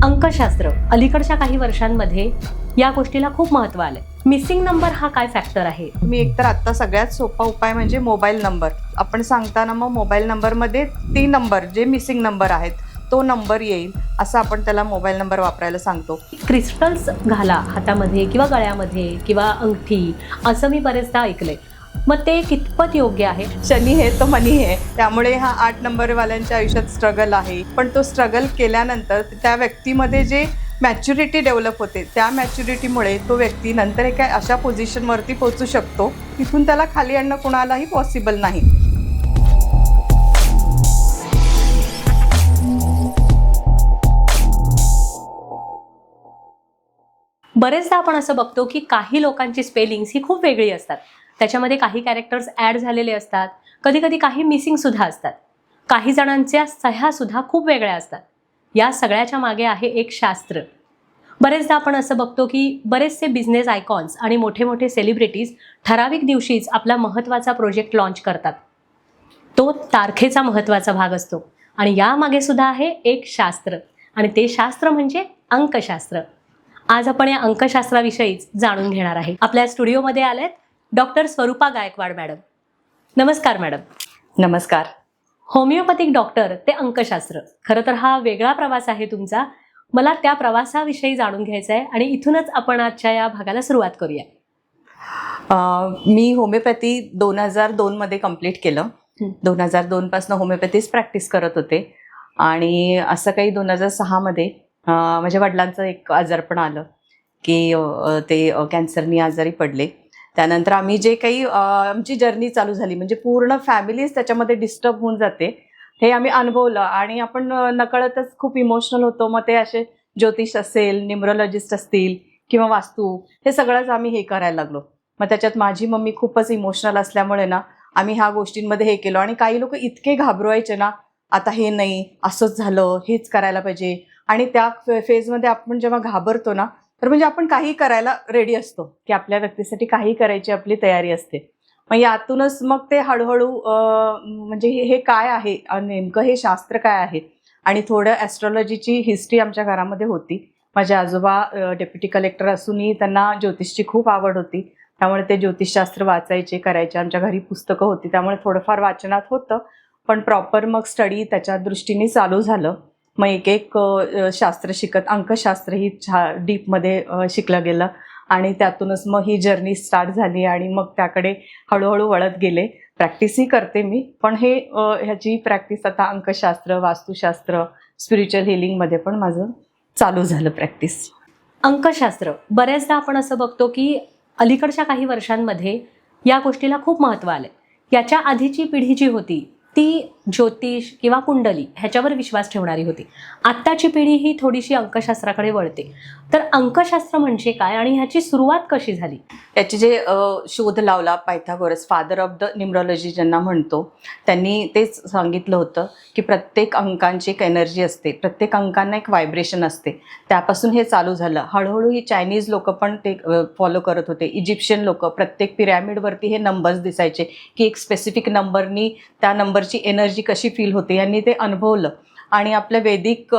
अंकशास्त्र अलीकडच्या काही वर्षांमध्ये या गोष्टीला खूप महत्त्व आलंय. मिसिंग नंबर हा काय फॅक्टर आहे? मी एकतर आता सगळ्यात सोपा उपाय म्हणजे मोबाईल नंबर. आपण सांगताना मग मोबाईल नंबरमध्ये 3 नंबर जे मिसिंग नंबर आहेत तो नंबर येईल असं आपण त्याला मोबाईल नंबर वापरायला सांगतो. क्रिस्टल्स घाला हातामध्ये किंवा गळ्यामध्ये किंवा अंगठी, असं मी बरेचदा ऐकलंय. मग ते कितपत योग्य आहे? शनी हे तो मनी हे, त्यामुळे हा 8 नंबरवाल्यांच्या आयुष्यात स्ट्रगल आहे. पण तो स्ट्रगल केल्यानंतर त्या व्यक्तीमध्ये जे मॅच्युरिटी डेव्हलप होते, त्या मॅच्युरिटीमुळे तो व्यक्ती नंतर एका अशा पोझिशनवरती पोहोचू शकतो तिथून त्याला खाली आणणं कुणालाही पॉसिबल नाही. बरेचदा आपण असं बघतो की काही लोकांची स्पेलिंग्स ही खूप वेगळी असतात. त्याच्यामध्ये काही कॅरेक्टर्स ॲड झालेले असतात, कधी कधी काही मिसिंग सुद्धा असतात. काही जणांच्या सह्या सुद्धा खूप वेगळ्या असतात. या सगळ्याच्या मागे आहे एक शास्त्र. बरेचदा आपण असं बघतो की बरेचसे बिझनेस आयकॉन्स आणि मोठे मोठे सेलिब्रिटीज ठराविक दिवशीच आपला महत्त्वाचा प्रोजेक्ट लॉन्च करतात. तो तारखेचा महत्त्वाचा भाग असतो आणि यामागे सुद्धा आहे एक शास्त्र, आणि ते शास्त्र म्हणजे अंकशास्त्र. आज आपण या अंकशास्त्राविषयीच जाणून घेणार आहे. आपल्या स्टुडिओमध्ये आलेत डॉक्टर स्वरूपा गायकवाड मॅडम. नमस्कार मॅडम. नमस्कार. होमिओपॅथिक डॉक्टर ते अंकशास्त्र, खरं तर हा वेगळा प्रवास आहे तुमचा. मला त्या प्रवासाविषयी जाणून घ्यायचं आहे आणि इथूनच आपण आजच्या या भागाला सुरुवात करूया. मी होमिओपॅथी 2002 मध्ये कंप्लीट केलं. 2002 पासून होमिओपॅथीच प्रॅक्टिस करत होते आणि असं काही 2006 मध्ये माझ्या वडिलांचं एक आजारपण आलं की ते कॅन्सरनी आजारी पडले. त्यानंतर आम्ही जे काही आमची जर्नी चालू झाली, म्हणजे पूर्ण फॅमिलीच त्याच्यामध्ये डिस्टर्ब होऊन जाते, हे आम्ही अनुभवलं आणि आपण नकळतच खूप इमोशनल होतो. मग ते असे ज्योतिष असेल, न्यूमरोलॉजिस्ट असतील किंवा वास्तू, हे सगळंच आम्ही हे करायला लागलो. मग त्याच्यात माझी मम्मी खूपच इमोशनल असल्यामुळे ना आम्ही ह्या गोष्टींमध्ये हे केलो. आणि काही लोक इतके घाबरवायचे ना, आता हे नाही, असंच झालं, हेच करायला पाहिजे. आणि त्या फेजमध्ये आपण जेव्हा घाबरतो ना, तर म्हणजे आपण काही करायला रेडी असतो की आपल्या व्यक्तीसाठी काही करायची आपली तयारी असते. मग यातूनच मग ते हळूहळू म्हणजे हे काय आहे नेमकं, हे शास्त्र काय आहे, आणि थोडं ॲस्ट्रॉलॉजीची हिस्ट्री आमच्या घरामध्ये होती. माझे आजोबा डेप्युटी कलेक्टर असूनही त्यांना ज्योतिषची खूप आवड होती, त्यामुळे ते ज्योतिषशास्त्र वाचायचे, करायचे. आमच्या घरी पुस्तकं होती, त्यामुळे थोडंफार वाचनात होतं, पण प्रॉपर मग स्टडी त्याच्या दृष्टीने चालू झालं. मग एक शास्त्र शिकत अंकशास्त्र ही डीपमध्ये शिकलं गेलं आणि त्यातूनच मग ही जर्नी स्टार्ट झाली आणि मग त्याकडे हळूहळू वळत गेले. प्रॅक्टिसही करते मी, पण ह्याची प्रॅक्टिस आता अंकशास्त्र, वास्तुशास्त्र, स्पिरिच्युअल हिलिंगमध्ये पण माझं चालू झालं प्रॅक्टिस. अंकशास्त्र बऱ्याचदा आपण असं बघतो की अलीकडच्या काही वर्षांमध्ये या गोष्टीला खूप महत्त्व आलंय. याच्या आधीची पिढी जी होती ती ज्योतिष किंवा कुंडली ह्याच्यावर विश्वास ठेवणारी होती. आत्ताची पिढी ही थोडीशी अंकशास्त्राकडे वळते. तर अंकशास्त्र म्हणजे काय आणि ह्याची सुरुवात कशी झाली? याचे जे शोध लावला Pythagoras, father of the numerology ज्यांना म्हणतो, त्यांनी तेच सांगितलं होतं की प्रत्येक अंकांची एक एनर्जी असते, प्रत्येक अंकांना एक व्हायब्रेशन असते. त्यापासून हे चालू झालं. हळूहळू ही चायनीज लोक पण ते फॉलो करत होते. इजिप्शियन लोक, प्रत्येक पिरॅमिडवरती हे नंबर्स दिसायचे की एक स्पेसिफिक नंबरनी त्या नंबरची एनर्जी कशी फील होते, यांनी ते अनुभवलं. आणि आपल्या वैदिक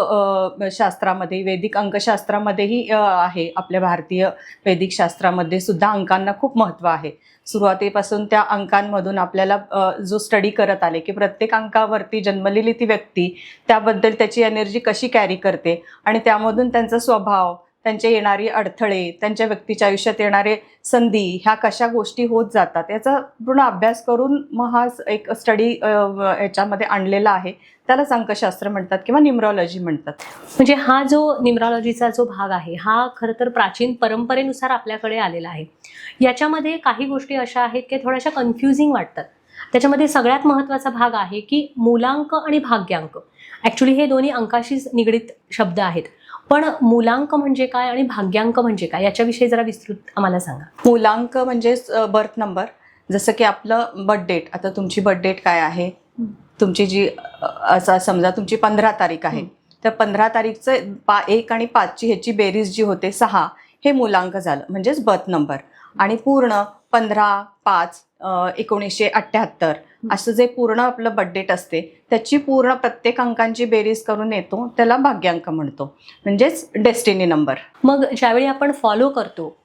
शास्त्रामध्ये, वैदिक अंकशास्त्रामध्येही आहे, आपल्या भारतीय वैदिक शास्त्रामध्ये सुद्धा अंकांना खूप महत्त्व आहे. सुरुवातीपासून त्या अंकांमधून आपल्याला जो स्टडी करत आले की प्रत्येक अंकावरती जन्मलेली ती व्यक्ती, त्याबद्दल त्याची एनर्जी कशी कॅरी करते आणि त्यामधून त्यांचा स्वभाव, त्यांचे येणारी अडथळे, त्यांच्या व्यक्तीच्या आयुष्यात येणारे संधी, ह्या कशा गोष्टी होत जातात, याचा पूर्ण अभ्यास करून मग हा एक स्टडी याच्यामध्ये आणलेला आहे. त्यालाच अंकशास्त्र म्हणतात किंवा न्यूमरॉलॉजी म्हणतात. म्हणजे हा जो न्यूमरॉलॉजीचा जो भाग आहे हा खरं तर प्राचीन परंपरेनुसार आपल्याकडे आलेला आहे. याच्यामध्ये काही गोष्टी अशा आहेत की थोड्याशा कन्फ्युजिंग वाटतात. त्याच्यामध्ये सगळ्यात महत्त्वाचा भाग आहे की मूलांक आणि भाग्यांक. ॲक्च्युली हे दोन्ही अंकाशीच निगडीत शब्द आहेत, पण मूलांक म्हणजे काय आणि भाग्यांक म्हणजे काय याच्याविषयी जरा विस्तृत आम्हाला सांगा. मूलांक म्हणजे बर्थ नंबर. जसं की आपलं बर्थ डेट, आता तुमची बर्थ डेट काय आहे, तुमची जी असं समजा तुमची 15 तारीख आहे, तर 15 तारीखचं 1 आणि 5ची ह्याची बेरीज जी होते 6, हे मूलांक झालं, म्हणजेच बर्थ नंबर. आणि पूर्ण 15/5/1978 असं जे पूर्ण आपलं बर्थडेट असते त्याची पूर्ण प्रत्येक अंकांची बेरीज करून येतो, त्याला भाग्यांक म्हणतो, म्हणजेच डेस्टिनी नंबर. मग ज्यावेळी आपण फॉलो करतो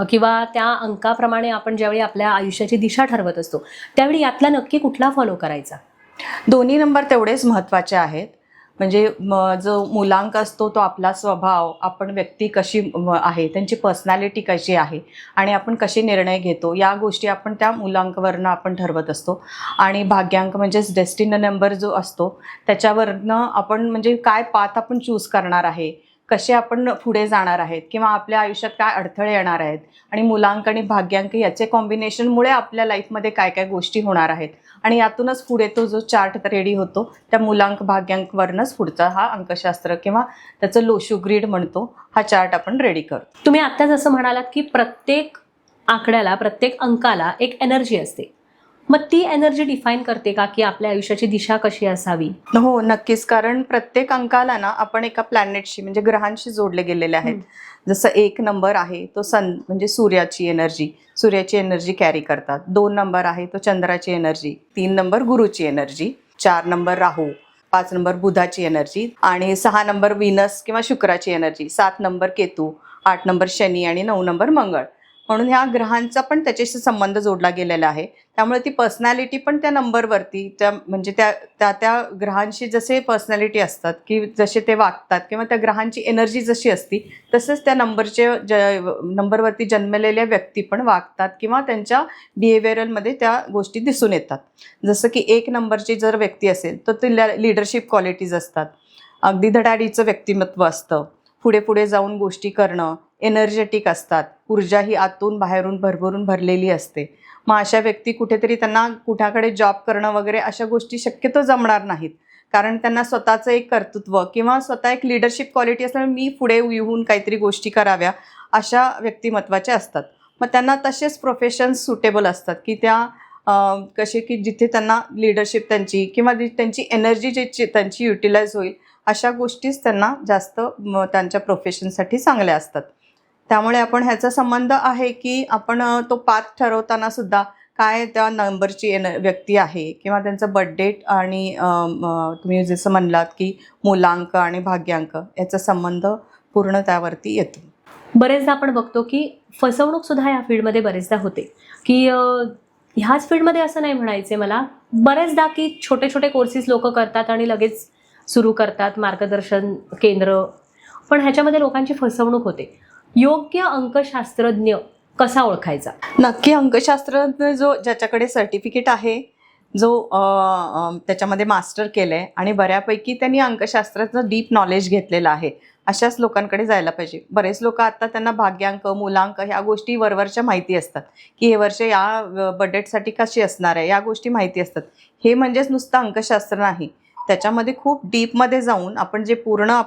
किंवा त्या अंकाप्रमाणे आपण ज्यावेळी आपल्या आयुष्याची दिशा ठरवत असतो त्यावेळी यातला नक्की कुठला फॉलो करायचा? दोन्ही नंबर तेवढेच महत्त्वाचे आहेत. म्हणजे जो मूलांक असतो तो आपला स्वभाव, आपण व्यक्ती कशी आहे, त्यांची पर्सनॅलिटी कशी आहे आणि आपण कसे निर्णय घेतो या गोष्टी आपण त्या मूलांकावरनं आपण ठरवत असतो. आणि भाग्यांक म्हणजेच डेस्टिनी नंबर जो असतो त्याच्यावरनं आपण म्हणजे काय पाथ आपण चूज करणार आहे, कसे आपण पुढे जाणार आहेत किंवा आपल्या आयुष्यात काय अडथळे येणार आहेत आणि मूलांक आणि भाग्यांक याचे कॉम्बिनेशनमुळे आपल्या लाईफमध्ये काय काय गोष्टी होणार आहेत आणि यातूनच पुढे तो जो चार्ट रेडी होतो त्या मूलांक भाग्यांकवरनंच पुढचा हा अंकशास्त्र किंवा त्याचं लोशू ग्रीड म्हणतो हा चार्ट आपण रेडी करतो. तुम्ही आत्ता जसं म्हणालात की प्रत्येक आकड्याला, प्रत्येक अंकाला एक एनर्जी असते, मग ती एनर्जी डिफाईन करते का की आपल्या आयुष्याची दिशा कशी असावी? हो, नक्कीच. कारण प्रत्येक अंकाला ना आपण एका प्लॅनेटशी म्हणजे ग्रहांशी जोडले गेलेले आहेत. जसं 1 नंबर आहे तो सन म्हणजे सूर्याची एनर्जी कॅरी करतात. 2 नंबर आहे तो चंद्राची एनर्जी, 3 नंबर गुरुची एनर्जी, 4 नंबर राहू, 5 नंबर बुधाची एनर्जी आणि 6 नंबर विनस किंवा शुक्राची energy, 7 number Ketu, 8 number Shani आणि 9 नंबर मंगळ. म्हणून ह्या ग्रहांचा पण त्याच्याशी संबंध जोडला गेलेला आहे. त्यामुळे ती पर्सनॅलिटी पण त्या नंबरवरती म्हणजे त्या ग्रहांशी जसे पर्सनॅलिटी असतात की जसे ते वागतात किंवा त्या ग्रहांची एनर्जी जशी असती तसंच त्या नंबरवरती जन्मलेल्या व्यक्ती पण वागतात किंवा त्यांच्या बिहेवियरलमध्ये त्या गोष्टी दिसून येतात. जसं की 1 नंबरची जर व्यक्ती असेल तर ती लिडरशिप क्वालिटीज असतात, अगदी धडाडीचं व्यक्तिमत्व असतं, पुढे पुढे जाऊन गोष्टी करणं, एनर्जेटिक असतात, ऊर्जा ही आतून बाहेरून भरभरून भरलेली असते. मग अशा व्यक्ती कुठेतरी त्यांना कुठाकडे जॉब करणं वगैरे अशा गोष्टी शक्यतो जमणार नाहीत. कारण त्यांना स्वतःचं एक कर्तृत्व किंवा स्वतः एक लिडरशिप क्वालिटी असल्यामुळे मी पुढे येऊन काहीतरी गोष्टी कराव्या अशा व्यक्तिमत्वाच्या असतात. मग त्यांना तसेच प्रोफेशन्स सुटेबल असतात की त्या कसे की जिथे त्यांना लिडरशिप त्यांची किंवा त्यांची एनर्जी जी त्यांची युटिलाइज होईल अशा गोष्टीच त्यांना जास्त त्यांच्या प्रोफेशनसाठी चांगल्या असतात. त्यामुळे आपण ह्याचा संबंध आहे की आपण तो पाथ ठरवताना सुद्धा काय त्या नंबरची व्यक्ती आहे किंवा त्यांचं बर्थडेट आणि तुम्ही जसं म्हणलात की मूलांक आणि भाग्यांक याचा संबंध पूर्ण त्यावरती येतो. बरेचदा आपण बघतो की फसवणूक सुद्धा या फील्डमध्ये बरेचदा होते की ह्याच फील्डमध्ये असं नाही म्हणायचे मला, बरेचदा की छोटे छोटे कोर्सेस लोक करतात आणि लगेच सुरू करतात मार्गदर्शन केंद्र, पण ह्याच्यामध्ये लोकांची फसवणूक होते. योग्य अंकशास्त्रज्ञ कसा ओळखायचा? नक्की अंकशास्त्रज्ञ ज्याच्याकडे सर्टिफिकेट आहे, जो त्याच्यामध्ये मास्टर केलंय आणि बऱ्यापैकी त्यांनी अंकशास्त्राचं डीप नॉलेज घेतलेलं आहे अशाच लोकांकडे जायला पाहिजे. बरेच लोक आता त्यांना भाग्यांक, मूलांक ह्या गोष्टी वरवरच्या माहिती असतात की हे वर्ष या बजेटसाठी कशी असणार आहे या गोष्टी माहिती असतात. हे म्हणजेच नुसतं अंकशास्त्र नाही, त्याच्यामध्ये खूप डीपमध्ये जाऊन आपण जे पूर्ण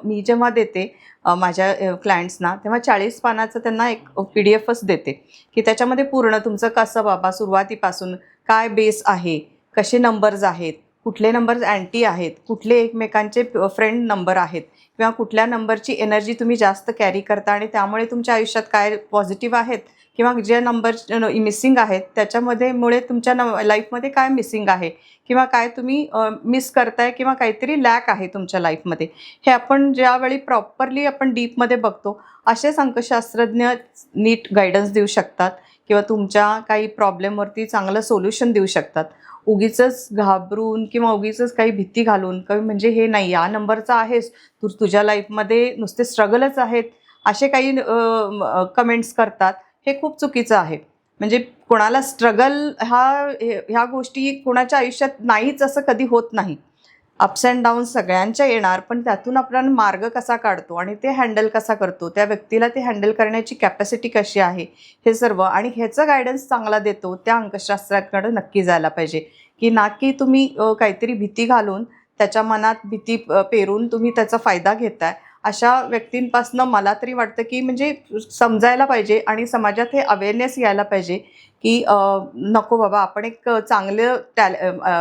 मी जेव्हा देते माझ्या क्लायंट्सना तेव्हा 40 पानाचं त्यांना एक PDF देते की त्याच्यामध्ये पूर्ण तुमचं कसं बाबा सुरुवातीपासून काय बेस आहे, कसे नंबर्स आहेत, कुठले नंबर्स अँटी आहेत, कुठले एकमेकांचे फ्रेंड नंबर आहेत किंवा कुठल्या नंबरची एनर्जी तुम्ही जास्त कॅरी करता आणि त्यामुळे तुमच्या आयुष्यात काय पॉझिटिव्ह आहेत किंवा जे नंबर मिसिंग आहेत त्याच्यामुळे तुमच्या लाईफमध्ये काय मिसिंग आहे किंवा काय तुम्ही मिस करताय किंवा काहीतरी लॅक आहे तुमच्या लाईफमध्ये, हे आपण ज्यावेळी प्रॉपरली आपण डीपमध्ये बघतो असेच अंकशास्त्रज्ञ नीट गायडन्स देऊ शकतात किंवा तुमच्या काही प्रॉब्लेमवरती चांगलं सोल्युशन देऊ शकतात. उगीचच घाबरून किंवा उगीचच काही भीती घालून म्हणजे हे नाही या नंबरचा आहेस तुझ्या लाईफमध्ये नुसते स्ट्रगलच आहेत असे काही कमेंट्स करतात, हे खूप चुकीचं आहे. म्हणजे कोणाला स्ट्रगल ह्या गोष्टी कोणाच्या आयुष्यात नाहीच असं कधी होत नाही. अप्स अँड डाऊन सगळ्यांच्या येणार, पण त्यातून आपण मार्ग कसा काढतो आणि ते हँडल कसा करतो, त्या व्यक्तीला ते हँडल करण्याची कॅपॅसिटी कशी आहे हे सर्व आणि ह्याचं गायडन्स चांगला देतो त्या अंकशास्त्राकडे नक्की जायला पाहिजे. की ना की तुम्ही काहीतरी भीती घालून त्याच्या मनात भीती पेरून तुम्ही त्याचा फायदा घेताय, अशा व्यक्तींपासनं मला तरी वाटतं की म्हणजे समजायला पाहिजे आणि समाजात हे अवेअरनेस यायला पाहिजे की नको बाबा, आपण एक चांगलं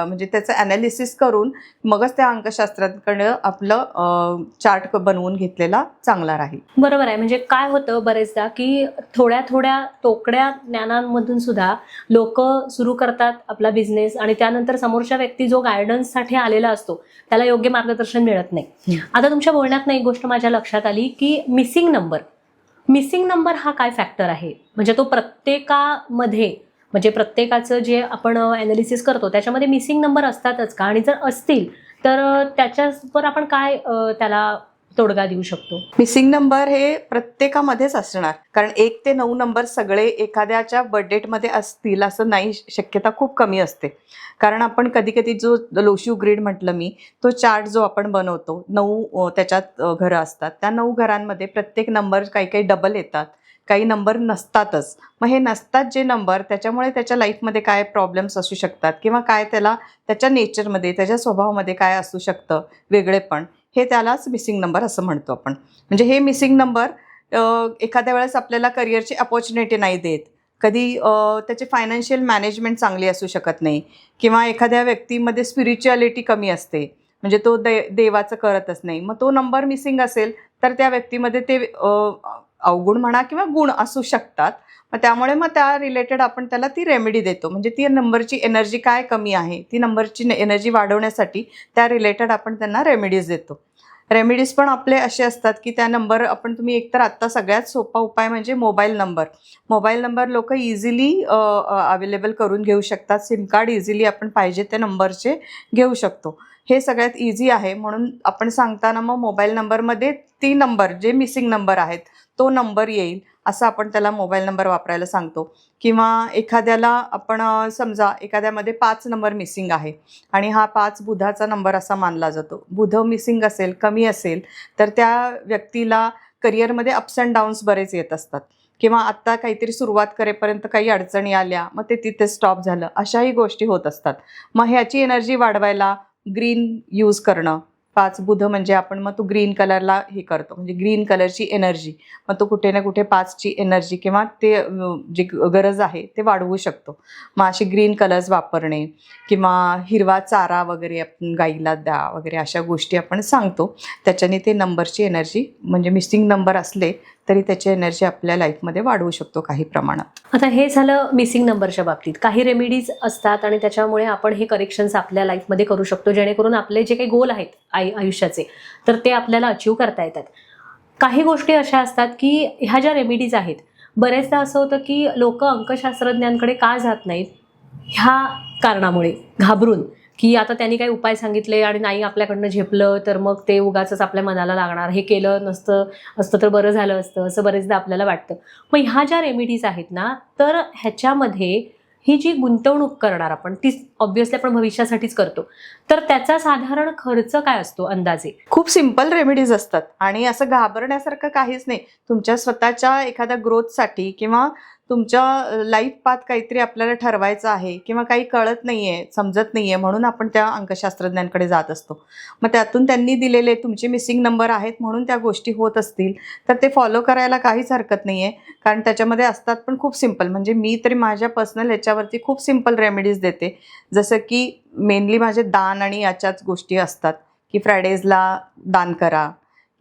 म्हणजे त्याचं ॲनालिसिस करून मगच त्या अंकशास्त्राकडे आपलं चार्ट बनवून घेतलेला चांगला राहील. बरोबर आहे. म्हणजे काय होतं बरेचदा की थोड्या थोड्या तोकड्या ज्ञानांमधून सुद्धा लोक सुरू करतात आपला बिझनेस आणि त्यानंतर समोरच्या व्यक्ती जो गायडन्ससाठी आलेला असतो त्याला योग्य मार्गदर्शन मिळत नाही. आता तुमच्या बोलण्यात एक गोष्ट माझ्या लक्षात आली की मिसिंग नंबर हा काय फॅक्टर आहे? म्हणजे तो प्रत्येकामध्ये, म्हणजे प्रत्येकाचं जे आपण ॲनालिसिस करतो त्याच्यामध्ये मिसिंग नंबर असतातच का? आणि जर असतील तर त्याच्यावर आपण काय त्याला तोडगा देऊ शकतो? मिसिंग नंबर हे प्रत्येकामध्येच असणार, कारण 1 ते 9 नंबर सगळे एखाद्याच्या बर्थडेटमध्ये असतील असं नाही, शक्यता खूप कमी असते. कारण आपण कधी कधी जो लोशिव ग्रीड म्हटलं मी, तो चार्ट जो आपण बनवतो 9 त्याच्यात घरं असतात, त्या 9 घरांमध्ये प्रत्येक नंबर काही काही डबल येतात, काही नंबर नसतातच. मग हे नसतात जे नंबर, त्याच्यामुळे त्याच्या लाईफमध्ये काय प्रॉब्लेम्स असू शकतात किंवा काय त्याला त्याच्या नेचरमध्ये, त्याच्या स्वभावामध्ये काय असू शकतं वेगळेपण, हे त्यालाच मिसिंग नंबर असं म्हणतो आपण. म्हणजे हे मिसिंग नंबर एखाद्या वेळेस आपल्याला करिअरची अपॉर्च्युनिटी नाही देत, कधी त्याची फायनान्शियल मॅनेजमेंट चांगली असू शकत नाही, किंवा एखाद्या व्यक्तीमध्ये स्पिरिच्युअलिटी कमी असते, म्हणजे तो देवाचं करतच नाही. मग तो नंबर मिसिंग असेल तर त्या व्यक्तीमध्ये ते अवगुण म्हणा किंवा गुण असू शकतात. मग त्यामुळे मग त्या रिलेटेड आपण त्याला ती रेमेडी देतो. म्हणजे ती नंबरची एनर्जी काय कमी आहे, ती नंबरची एनर्जी वाढवण्यासाठी त्या रिलेटेड आपण त्यांना रेमेडीज देतो. रेमेडीज पण आपले असे असतात की त्या नंबर आपण तुम्ही एकतर आत्ता सगळ्यात सोपा उपाय म्हणजे मोबाईल नंबर लोक इझिली अवेलेबल करून घेऊ शकतात. सिम कार्ड इझिली आपण पाहिजे त्या नंबरचे घेऊ शकतो. हे सगळ्यात इझी आहे. म्हणून आपण सांगताना मग मोबाईल नंबरमध्ये ती नंबर जे मिसिंग नंबर आहेत तो नंबर येईल असं आपण त्याला मोबाईल नंबर वापरायला सांगतो. किंवा एखाद्याला आपण समजा एखाद्यामध्ये 5 नंबर मिसिंग आहे आणि हा 5 बुधाचा नंबर असा मानला जातो. बुध मिसिंग असेल, कमी असेल तर त्या व्यक्तीला करिअरमध्ये अप्स अँड डाऊन्स बरेच येत असतात, किंवा आत्ता काहीतरी सुरुवात करेपर्यंत काही अडचणी आल्या, मग ते तिथे स्टॉप झालं, अशाही गोष्टी होत असतात. मग ह्याची एनर्जी वाढवायला ग्रीन यूज करणं. 5 बुध म्हणजे आपण मग तो ग्रीन कलरला हे करतो, म्हणजे ग्रीन कलरची एनर्जी, मग तो कुठे ना कुठे 5ची एनर्जी किंवा ते जी गरज आहे ते वाढवू शकतो. मग असे ग्रीन कलर्स वापरणे किंवा हिरवा चारा वगैरे आपण गाईला द्या वगैरे, अशा गोष्टी आपण सांगतो. त्याच्याने ते नंबरची एनर्जी, म्हणजे मिसिंग नंबर असले तरी त्याची एनर्जी आपल्या लाईफमध्ये वाढवू शकतो काही प्रमाणात. आता हे झालं मिसिंग नंबरच्या बाबतीत. काही रेमेडीज असतात आणि त्याच्यामुळे आपण हे करेक्शन्स आपल्या लाईफमध्ये करू शकतो, जेणेकरून आपले जे काही गोल आहेत आयुष्याचे तर ते आपल्याला अचीव्ह करता येतात. काही गोष्टी अशा असतात की ह्या ज्या रेमेडीज आहेत, बरेचदा असं होतं की लोक अंकशास्त्रज्ञांकडे का जात नाहीत, ह्या कारणामुळे घाबरून, की आता त्यांनी काही उपाय सांगितले आणि नाही आपल्याकडनं झेपलं तर मग ते उगाचच आपल्या मनाला लागणार, हे केलं असतं तर बरं झालं असतं, असं बरेचदा आपल्याला वाटतं. मग ह्या ज्या रेमेडीज आहेत ना, तर ह्याच्यामध्ये ही जी गुंतवणूक करणार आपण ती ऑब्व्हियसली आपण भविष्यासाठीच करतो, तर त्याचा साधारण खर्च काय असतो अंदाजे? खूप सिंपल रेमेडीज असतात आणि असं घाबरण्यासारखं काहीच नाही. तुमच्या स्वतःच्या एखाद्या ग्रोथसाठी किंवा तुमच्या लाईफ पाथ काहीतरी आपल्याला ठरवायचं आहे किंवा काही कळत नाही आहे, समजत नाही आहे, म्हणून आपण त्या अंकशास्त्रज्ञांकडे जात असतो. मग त्यातून त्यांनी दिलेले तुमचे मिसिंग नंबर आहेत म्हणून त्या गोष्टी होत असतील तर ते फॉलो करायला काहीच हरकत नाही आहे. कारण त्याच्यामध्ये असतात पण खूप सिंपल, म्हणजे मी तरी माझ्या पर्सनल ह्याच्यावरती खूप सिंपल रेमेडीज देते. जसं की मेनली माझे दान आणि याच्याच गोष्टी असतात की फ्रायडेजला दान करा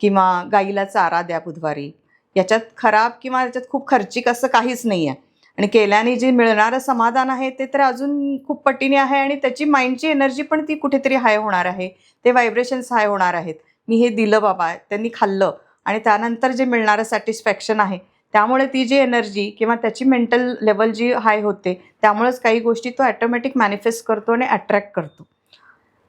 किंवा गाईला चारा द्या बुधवारी. याच्यात खराब किंवा याच्यात खूप खर्चिक असं काहीच नाही आहे, आणि केल्याने जे मिळणारं समाधान आहे ते तर अजून खूप पटीने आहे, आणि त्याची माइंडची एनर्जी पण ती कुठेतरी हाय होणार आहे, ते व्हायब्रेशन्स हाय होणार आहेत. मी हे दिलं बाबा, त्यांनी खाल्लं, आणि त्यानंतर जे मिळणारं सॅटिस्फॅक्शन आहे त्यामुळे ती जी एनर्जी किंवा त्याची मेंटल लेवल जी हाय होते, त्यामुळेच काही गोष्टी तो ॲटोमॅटिक मॅनिफेस्ट करतो आणि अट्रॅक्ट करतो.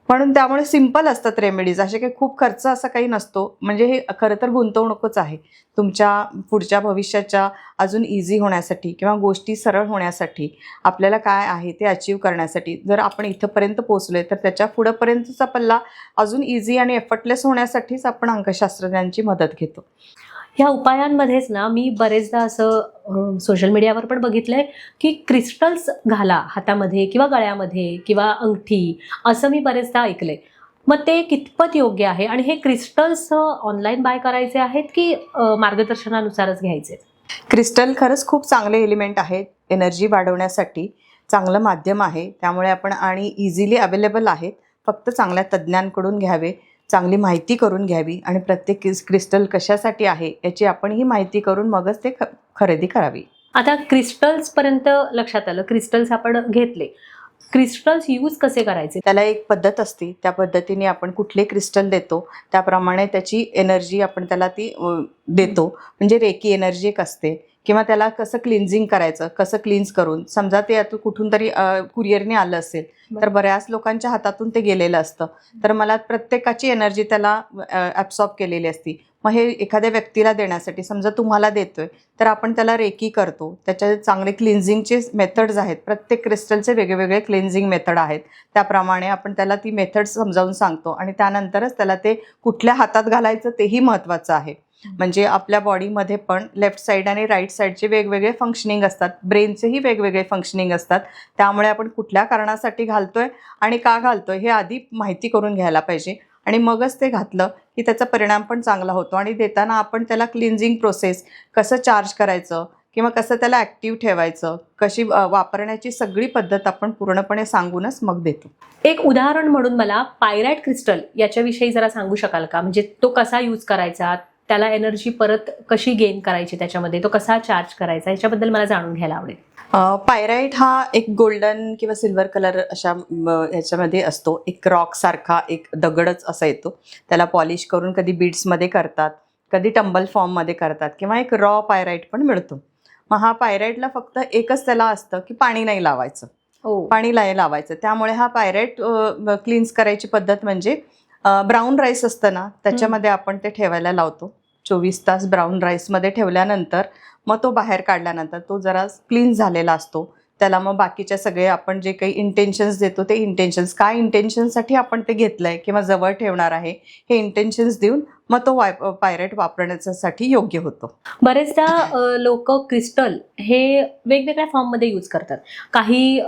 म्हणून त्यामुळे सिंपल असतात रेमेडीज, असे काही खूप खर्च असा काही नसतो. म्हणजे हे खरं तर गुंतवणूकच आहे तुमच्या पुढच्या भविष्याच्या अजून इझी होण्यासाठी किंवा गोष्टी सरळ होण्यासाठी, आपल्याला काय आहे ते अचीव करण्यासाठी. जर आपण इथंपर्यंत पोहोचलोय तर त्याच्या पुढंपर्यंतचा पल्ला अजून इझी आणि एफर्टलेस होण्यासाठीच आपण अंकशास्त्रज्ञांची मदत घेतो. ह्या उपायांमध्येच ना मी बरेचदा असं सोशल मीडियावर पण बघितलंय की क्रिस्टल्स घाला हातामध्ये किंवा गळ्यामध्ये किंवा अंगठी, असं मी बरेचदा ऐकलंय. मग ते कितपत योग्य आहे आणि हे क्रिस्टल्स ऑनलाईन बाय करायचे आहेत की मार्गदर्शनानुसारच घ्यायचे? क्रिस्टल खरंच खूप चांगले एलिमेंट आहेत, एनर्जी वाढवण्यासाठी चांगलं माध्यम आहे. त्यामुळे आपण आणि इझिली अवेलेबल आहेत. फक्त चांगल्या तज्ज्ञांकडून घ्यावे, चांगली माहिती करून घ्यावी आणि प्रत्येक क्रिस्टल कशासाठी आहे याची आपण ही माहिती करून मगच ते खरेदी करावी. आता क्रिस्टल्सपर्यंत लक्षात आलं, क्रिस्टल्स आपण घेतले, क्रिस्टल्स यूज कसे करायचे? त्याला एक पद्धत असते, त्या पद्धतीने आपण कुठले क्रिस्टल देतो त्याप्रमाणे त्याची एनर्जी आपण त्याला ती देतो. म्हणजे रेकी एनर्जी एक असते, किंवा त्याला कसं क्लिन्झिंग करायचं, कसं क्लिन्स करून, समजा ते आता कुठून तरी कुरिअरने आलं असेल तर बऱ्याच लोकांच्या हातातून ते गेलेलं असतं, तर मला प्रत्येकाची एनर्जी त्याला ॲब्सॉर्ब केलेली असती. मग हे एखाद्या व्यक्तीला देण्यासाठी समजा तुम्हाला देतोय तर आपण त्याला रेकी करतो. त्याच्या चांगले क्लिन्झिंगचे मेथड्स आहेत, प्रत्येक क्रिस्टलचे वेगवेगळे क्लिन्झिंग मेथड आहेत. त्याप्रमाणे आपण त्याला ती मेथड समजावून सांगतो आणि त्यानंतरच त्याला ते कुठल्या हातात घालायचं तेही महत्त्वाचं आहे. म्हणजे आपल्या बॉडीमध्ये पण लेफ्ट साईड आणि राईट साईडचे वेगवेगळे फंक्शनिंग असतात, ब्रेनचेही वेगवेगळे फंक्शनिंग असतात. त्यामुळे आपण कुठल्या कारणासाठी घालतोय आणि का घालतोय हे आधी माहिती करून घ्यायला पाहिजे आणि मगच ते घातलं की त्याचा परिणाम पण चांगला होतो. आणि देताना आपण त्याला क्लिन्झिंग प्रोसेस कसं चार्ज करायचं किंवा कसं त्याला ॲक्टिव्ह ठेवायचं, कशी वापरण्याची सगळी पद्धत आपण पूर्णपणे सांगूनच मग देतो. एक उदाहरण म्हणून मला पायराइट क्रिस्टल याच्याविषयी जरा सांगू शकाल का? म्हणजे तो कसा यूज करायचा, त्याला एनर्जी परत कशी गेन करायची, त्याच्यामध्ये तो कसा चार्ज करायचा, याच्याबद्दल मला जाणून घ्यायला आवडेल. पायराईट हा एक गोल्डन किंवा सिल्वर कलर अशा ह्याच्यामध्ये असतो. एक रॉक सारखा एक दगडच असा येतो. त्याला पॉलिश करून कधी बीड्समध्ये करतात, कधी टंबल फॉर्ममध्ये करतात, किंवा एक रॉ पायराईट पण मिळतो. मग हा पायराईटला फक्त एकच त्याला असतं की पाणी नाही लावायचं, पाणी नाही लावायचं. त्यामुळे हा पायराईट क्लीन्स करायची पद्धत म्हणजे ब्राऊन राईस असतं ना, त्याच्यामध्ये आपण ते ठेवायला लावतो. 24 तास ब्राऊन राईसमध्ये ठेवल्यानंतर मग तो बाहेर काढल्यानंतर तो जरा क्लीन झालेला असतो. त्याला मग बाकीच्या सगळे आपण जे काही इंटेन्शन्स देतो ते इंटेन्शन्स, काय इंटेन्शनसाठी आपण ते घेतलं आहे किंवा जवळ ठेवणार आहे हे इंटेन्शन्स देऊन मग तो पायराईट वापरण्यासाठी योग्य होतो. बरेचदा लोक क्रिस्टल हे वेगवेगळ्या फॉर्ममध्ये यूज करतात. काही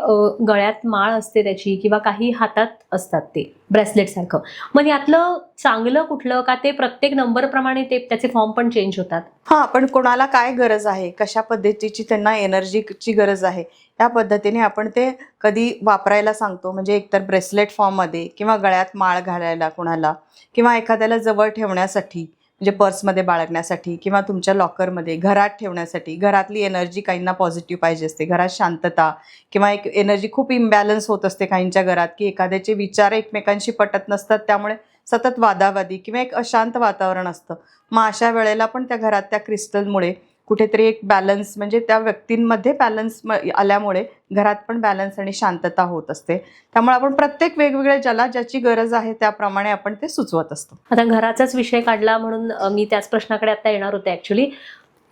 गळ्यात माळ असते त्याची, किंवा काही हातात असतात ते ब्रेसलेट सारखं. मग यातलं चांगलं कुठलं, का ते प्रत्येक नंबरप्रमाणे ते त्याचे फॉर्म पण चेंज होतात? हां, पण कोणाला काय गरज आहे, कशा पद्धतीची त्यांना एनर्जीची गरज आहे, त्या पद्धतीने आपण ते कधी वापरायला सांगतो. म्हणजे एकतर ब्रेसलेट फॉर्ममध्ये किंवा गळ्यात माळ घालायला कोणाला, किंवा एखाद्याला जवळ ठेवण्यासाठी, म्हणजे पर्समध्ये बाळगण्यासाठी, किंवा तुमच्या लॉकरमध्ये घरात ठेवण्यासाठी. घरातली एनर्जी काहींना पॉझिटिव्ह पाहिजे असते, घरात शांतता किंवा एक एनर्जी खूप इम्बॅलन्स होत असते काहींच्या घरात, की एखाद्याचे विचार एकमेकांशी पटत नसतात, त्यामुळे सतत वादावादी किंवा एक अशांत वातावरण असतं. मग अशा वेळेला पण त्या घरात त्या क्रिस्टलमुळे कुठेतरी एक बॅलन्स, म्हणजे त्या व्यक्तींमध्ये बॅलन्स आल्यामुळे घरात पण बॅलन्स आणि शांतता होत असते. त्यामुळे आपण प्रत्येक वेगवेगळ्या ज्याला ज्याची गरज आहे त्याप्रमाणे आपण ते सुचवत असतो. आता घराचाच विषय काढला म्हणून मी त्याच प्रश्नाकडे आता येणार होते. ॲक्च्युली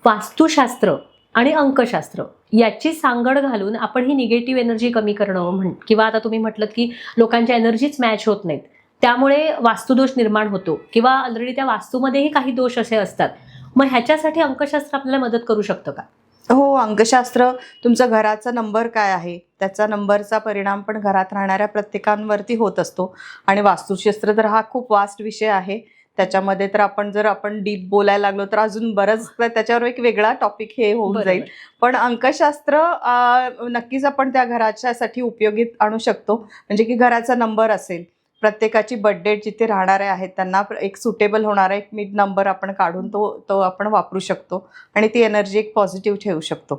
वास्तुशास्त्र आणि अंकशास्त्र याची सांगड घालून आपण ही निगेटिव्ह एनर्जी कमी करणं किंवा आता तुम्ही म्हटलं की लोकांच्या एनर्जीच मॅच होत नाहीत, त्यामुळे वास्तुदोष निर्माण होतो, किंवा ऑलरेडी त्या वास्तूमध्येही काही दोष असे असतात. मग ह्याच्यासाठी अंकशास्त्र आपल्याला मदत करू शकतं का? हो, अंकशास्त्र तुमचा घराचा नंबर काय आहे त्याचा नंबरचा परिणाम पण घरात राहणाऱ्या प्रत्येकांवरती होत असतो. आणि वास्तुशास्त्र तर हा खूप वास्ट विषय आहे. त्याच्यामध्ये तर आपण डीप बोलायला लागलो तर अजून बरंच त्याच्यावर एक वेगळा टॉपिक हे होऊन जाईल. पण अंकशास्त्र नक्कीच आपण त्या घराच्यासाठी उपयोगीत आणू शकतो. म्हणजे की घराचा नंबर असेल, प्रत्येकाची बर्थडे जिथे राहणारे आहेत त्यांना एक सुटेबल होणारा एक मिड नंबर आपण काढून तो आपण वापरू शकतो आणि ती एनर्जी एक पॉझिटिव्ह ठेवू शकतो.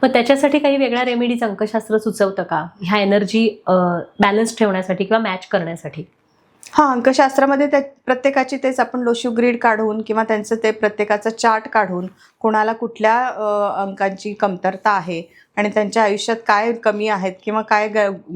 मग त्याच्यासाठी काही वेगळ्या रेमेडीज अंकशास्त्र सुचवतं का, ह्या एनर्जी बॅलन्स ठेवण्यासाठी किंवा मॅच करण्यासाठी? हां, अंकशास्त्रामध्ये त्या प्रत्येकाची तेच आपण लोशू ग्रीड काढून किंवा त्यांचं ते प्रत्येकाचा चार्ट काढून कोणाला कुठल्या अंकांची कमतरता आहे आणि त्यांच्या आयुष्यात काय कमी आहेत किंवा काय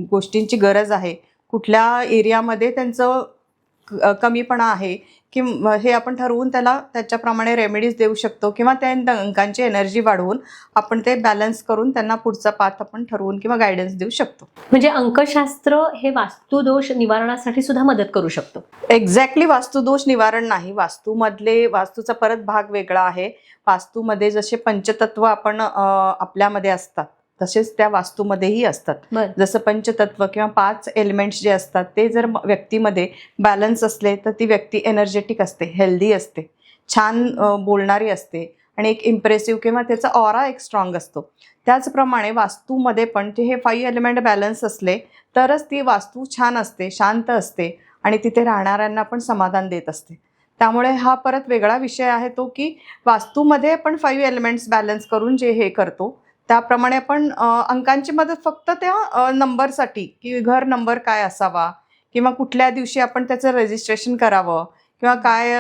गोष्टींची गरज आहे, कुठल्या एरियामध्ये त्यांचं कमीपणा आहे की हे आपण ठरवून त्याला त्याच्याप्रमाणे रेमेडीज देऊ शकतो, किंवा त्या अंकांची एनर्जी वाढवून आपण ते बॅलन्स करून त्यांना पुढचा पाथ आपण ठरवून किंवा गायडन्स देऊ शकतो. म्हणजे अंकशास्त्र हे वास्तुदोष निवारणासाठी सुद्धा मदत करू शकतो? एक्झॅक्टली वास्तुदोष निवारण नाही. वास्तूचा परत भाग वेगळा आहे. वास्तूमध्ये जसे पंचतत्व आपण आपल्यामध्ये असतात तसेच त्या वास्तूमध्येही असतात. जसं पंचतत्व किंवा 5 एलिमेंट्स जे असतात ते जर व्यक्तीमध्ये बॅलन्स असले तर ती व्यक्ती एनर्जेटिक असते, हेल्दी असते, छान बोलणारी असते आणि एक इम्प्रेसिव्ह किंवा त्याचा ऑरा एक स्ट्रॉंग असतो. त्याचप्रमाणे वास्तूमध्ये पण ते हे 5 एलिमेंट बॅलन्स असले तरच ती वास्तू छान असते, शांत असते आणि तिथे राहणाऱ्यांना पण समाधान देत असते. त्यामुळे हा परत वेगळा विषय आहे तो की वास्तूमध्ये पण 5 एलिमेंट्स बॅलन्स करून जे हे करतो त्याप्रमाणे आपण अंकांची मदत फक्त त्या नंबरसाठी की घर नंबर काय असावा किंवा कुठल्या दिवशी आपण त्याचं रजिस्ट्रेशन करावं किंवा काय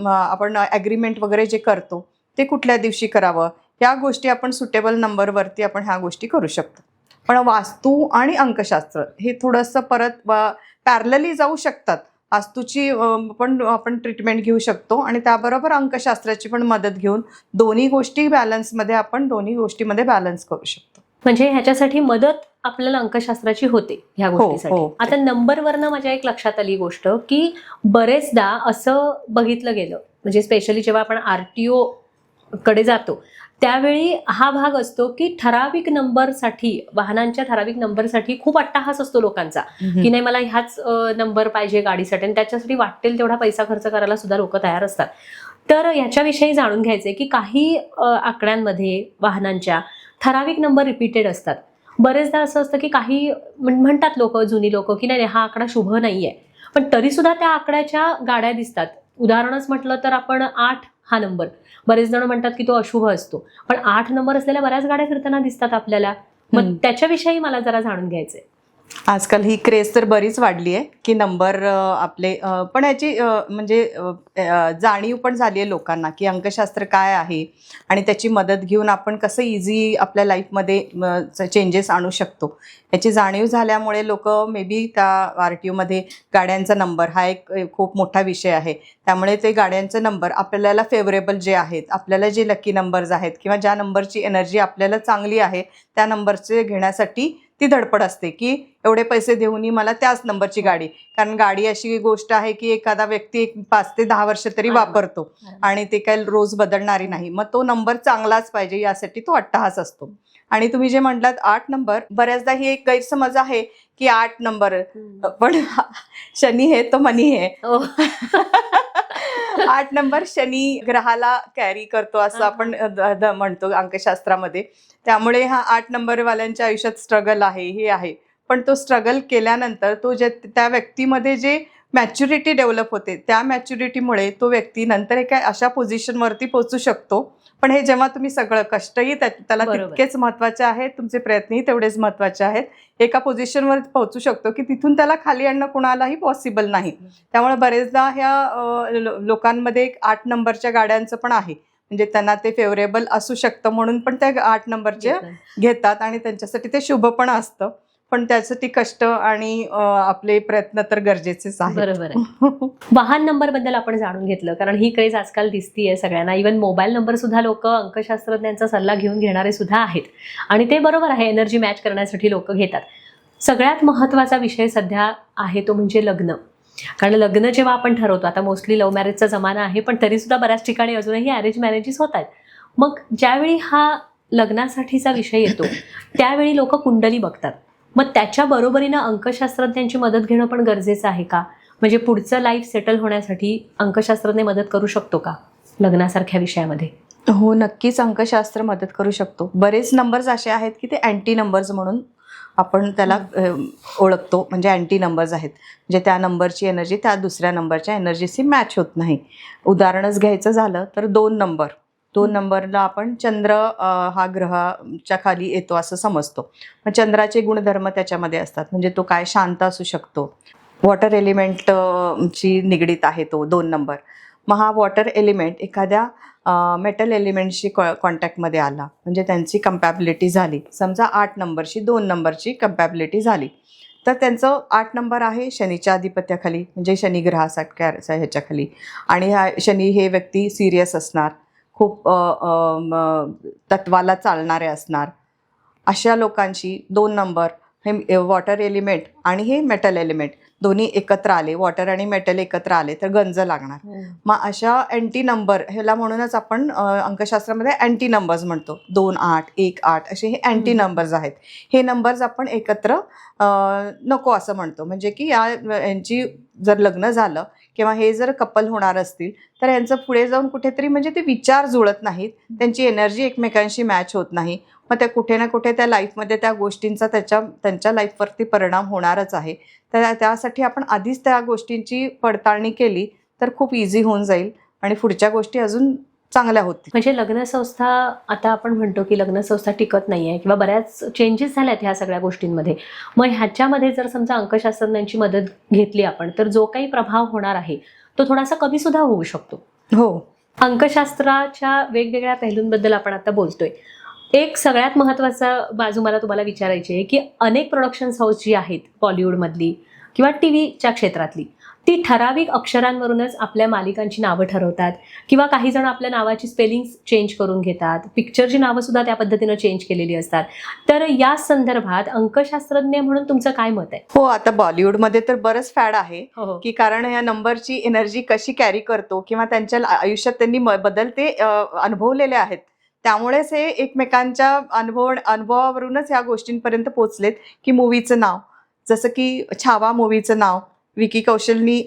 आपण ॲग्रीमेंट वगैरे जे करतो ते कुठल्या दिवशी करावं, या गोष्टी आपण सुटेबल नंबरवरती आपण ह्या गोष्टी करू शकतो. पण वास्तू आणि अंकशास्त्र हे थोडंसं परत पॅरलली जाऊ शकतात. वास्तूची पण आपण ट्रीटमेंट घेऊ शकतो आणि त्याबरोबर अंकशास्त्राची पण मदत घेऊन दोन्ही गोष्टीमध्ये बॅलन्स करू शकतो. म्हणजे ह्याच्यासाठी मदत आपल्याला अंकशास्त्राची होते ह्या गोष्टीसाठी. हो. आता नंबरवरनं माझ्या एक लक्षात आली गोष्ट की बरेचदा असं बघितलं गेलं, म्हणजे स्पेशली जेव्हा आपण RTO कडे जातो त्यावेळी हा भाग असतो की ठराविक नंबरसाठी, वाहनांच्या ठराविक नंबरसाठी खूप अट्टाहास असतो लोकांचा की नाही मला ह्याच नंबर पाहिजे गाडीसाठी, आणि त्याच्यासाठी वाटेल तेवढा पैसा खर्च करायला सुद्धा लोक तयार असतात. तर याच्याविषयी जाणून घ्यायचंय की काही आकड्यांमध्ये वाहनांच्या ठराविक नंबर रिपीटेड असतात. बरेचदा असं असतं की काही म्हणतात लोक, जुनी लोक, की नाही हा आकडा शुभ नाहीये, पण तरी सुद्धा त्या आकड्याच्या गाड्या दिसतात. उदाहरणच म्हटलं तर आपण 8 हा नंबर, बरेच जण म्हणतात की तो अशुभ असतो, पण 8 नंबर असलेल्या बऱ्याच गाड्या फिरताना दिसतात आपल्याला. मग त्याच्याविषयी मला जरा जाणून घ्यायचंय. आजकाल ही क्रेज तर बरीच वाढली आहे की नंबर आपले पण याची म्हणजे जाणीव पण झाली आहे लोकांना की अंकशास्त्र काय आहे आणि त्याची मदत घेऊन आपण कसं इझी आपल्या लाईफमध्ये चेंजेस आणू शकतो याची जाणीव झाल्यामुळे लोक मे बी त्या RTOमध्ये गाड्यांचा नंबर हा एक खूप मोठा विषय आहे. त्यामुळे ते गाड्यांचे नंबर आपल्याला फेवरेबल जे आहेत, आपल्याला जे लकी नंबर्स आहेत किंवा ज्या नंबरची एनर्जी आपल्याला चांगली आहे त्या नंबरचे घेण्यासाठी ती धडपड असते की एवढे पैसे देऊनही मला त्याच नंबरची गाडी. कारण गाडी अशी गोष्ट आहे की एखादा व्यक्ती 5 ते 10 वर्ष तरी वापरतो आणि ते काही रोज बदलणारी नाही. मग तो नंबर चांगलाच पाहिजे यासाठी तो अट्टहास असतो. आणि तुम्ही जे म्हटलात 8 नंबर, बऱ्याचदा ही एक गैरसमज आहे की 8 नंबर पण शनी है तो मनी है. 8 नंबर शनी ग्रहाला कॅरी करतो असं आपण म्हणतो अंकशास्त्रामध्ये. त्यामुळे हा 8 नंबरवाल्यांच्या आयुष्यात स्ट्रगल आहे, हे आहे. पण तो स्ट्रगल केल्यानंतर तो त्या व्यक्तीमध्ये जे मॅच्युरिटी डेव्हलप होते त्या मॅच्युरिटीमुळे तो व्यक्ती नंतर एका अशा पोझिशनवरती पोहोचू शकतो. पण हे जेव्हा तुम्ही सगळं कष्टही त्याला तितकेच महत्त्वाचे आहेत, तुमचे प्रयत्नही तेवढेच महत्त्वाचे आहेत, एका पोझिशनवर पोहोचू शकतो की तिथून त्याला खाली आणणं कुणालाही पॉसिबल नाही. त्यामुळे बरेचदा ह्या लोकांमध्ये 8 नंबरच्या गाड्यांचं पण आहे, म्हणजे त्यांना ते फेवरेबल असू शकतं म्हणून पण त्या 8 नंबरचे घेतात आणि त्यांच्यासाठी ते शुभ पण असतं. पण त्यासाठी कष्ट आणि आपले प्रयत्न तर गरजेचेच आहेत. बरोबर आहे. वाहन नंबर बद्दल आपण जाणून घेतलं, कारण ही क्रेज आजकाल दिसतीये सगळ्यांना. इव्हन मोबाईल नंबर सुद्धा लोक अंकशास्त्रज्ञांचा सल्ला घेऊन घेणारे सुद्धा आहेत, आणि ते बरोबर आहे, एनर्जी मॅच करण्यासाठी लोक घेतात. सगळ्यात महत्त्वाचा विषय सध्या आहे तो म्हणजे लग्न. कारण लग्न जेव्हा आपण ठरवतो, आता मोस्टली लव्ह मॅरेजचा जमाना आहे, पण तरी सुद्धा बऱ्याच ठिकाणी अजूनही अरेंज मॅरेजेस होत आहेत. मग ज्यावेळी हा लग्नासाठीचा विषय येतो त्यावेळी लोक कुंडली बघतात. मग त्याच्या बरोबरीनं अंकशास्त्रज्ञांची मदत घेणं पण गरजेचं आहे का? म्हणजे पुढचं लाईफ सेटल होण्यासाठी अंकशास्त्रज्ञ मदत करू शकतो का लग्नासारख्या विषयामध्ये? हो, नक्कीच अंकशास्त्र मदत करू शकतो. बरेच नंबर्स असे आहेत की ते अँटी नंबर्स म्हणून आपण त्याला ओळखतो. म्हणजे अँटी नंबर्स आहेत, म्हणजे त्या नंबरची एनर्जी त्या दुसऱ्या नंबरच्या एनर्जीशी मॅच होत नाही. उदाहरणच घ्यायचं झालं तर 2 नंबरला आपण चंद्र हा ग्रहाच्या खाली येतो असं समजतो. मग चंद्राचे गुणधर्म त्याच्यामध्ये असतात, म्हणजे तो काय शांत असू शकतो. वॉटर एलिमेंटची निगडीत आहे तो 2 नंबर. मग हा वॉटर एलिमेंट एखाद्या मेटल एलिमेंटशी कॉन्टॅक्टमध्ये आला, म्हणजे त्यांची कम्पॅबिलिटी झाली. समजा 8 नंबरशी 2 नंबरची कम्पॅबिलिटी झाली, तर त्यांचं 8 नंबर आहे शनीच्या अधिपत्याखाली, म्हणजे शनी ग्रहासारख्या ह्याच्याखाली. आणि हा शनी हे व्यक्ती सिरियस असणार, खूप तत्वाला चालणारे असणार. अशा लोकांशी 2 नंबर हे वॉटर एलिमेंट आणि हे मेटल एलिमेंट दोन्ही एकत्र आले, वॉटर आणि मेटल एकत्र आले तर गंज लागणार. मग अशा अँटी नंबर ह्याला म्हणूनच आपण अंकशास्त्रामध्ये अँटी नंबर्स म्हणतो. 2, 8, 1, 8 असे हे अँटी नंबर्स आहेत. हे नंबर्स आपण एकत्र नको असं म्हणतो. म्हणजे की यांची जर लग्न झालं किंवा हे जर कपल होणार असतील तर यांचं पुढे जाऊन कुठेतरी म्हणजे ते विचार जुळत नाहीत, त्यांची एनर्जी एकमेकांशी मॅच होत नाही. मग त्या कुठे ना कुठे त्या लाईफमध्ये त्या गोष्टींचा त्यांच्या लाईफवरती परिणाम होणारच आहे. तर त्यासाठी आपण आधीच त्या गोष्टींची पडताळणी केली तर खूप इझी होऊन जाईल आणि पुढच्या गोष्टी अजून चांगल्या होतील. म्हणजे लग्नसंस्था, आता आपण म्हणतो की लग्नसंस्था टिकत नाही आहे किंवा बऱ्याच चेंजेस झाल्यात ह्या सगळ्या गोष्टींमध्ये. मग ह्याच्यामध्ये जर समजा अंकशास्त्रज्ञांची मदत घेतली आपण तर जो काही प्रभाव होणार आहे तो थोडासा कमी सुद्धा होऊ शकतो. हो, अंकशास्त्राच्या वेगवेगळ्या पैलूंबद्दल आपण आता बोलतोय. एक सगळ्यात महत्त्वाचा बाजू मला तुम्हाला विचारायची आहे की अनेक प्रोडक्शन्स हाऊस जी आहेत बॉलिवूडमधली किंवा टीव्हीच्या क्षेत्रातली, ती ठराविक अक्षरांवरूनच आपल्या मालिकांची नावं ठरवतात किंवा काही जण आपल्या नावाची स्पेलिंग चेंज करून घेतात. पिक्चरची नावं सुद्धा त्या पद्धतीनं चेंज केलेली असतात. तर या संदर्भात अंकशास्त्रज्ञ म्हणून तुमचं काय मत आहे? हो, आता बॉलिवूडमध्ये तर बरंच फॅड आहे हो. की कारण या नंबरची एनर्जी कशी कॅरी करतो किंवा त्यांच्या आयुष्यात त्यांनी बदलते अनुभवलेले आहेत. त्यामुळेच हे एकमेकांच्या अनुभवावरूनच ह्या गोष्टींपर्यंत पोहोचलेत की मूवीचं नाव, जसं की छावा मूवीचं नाव विकी कौशलनी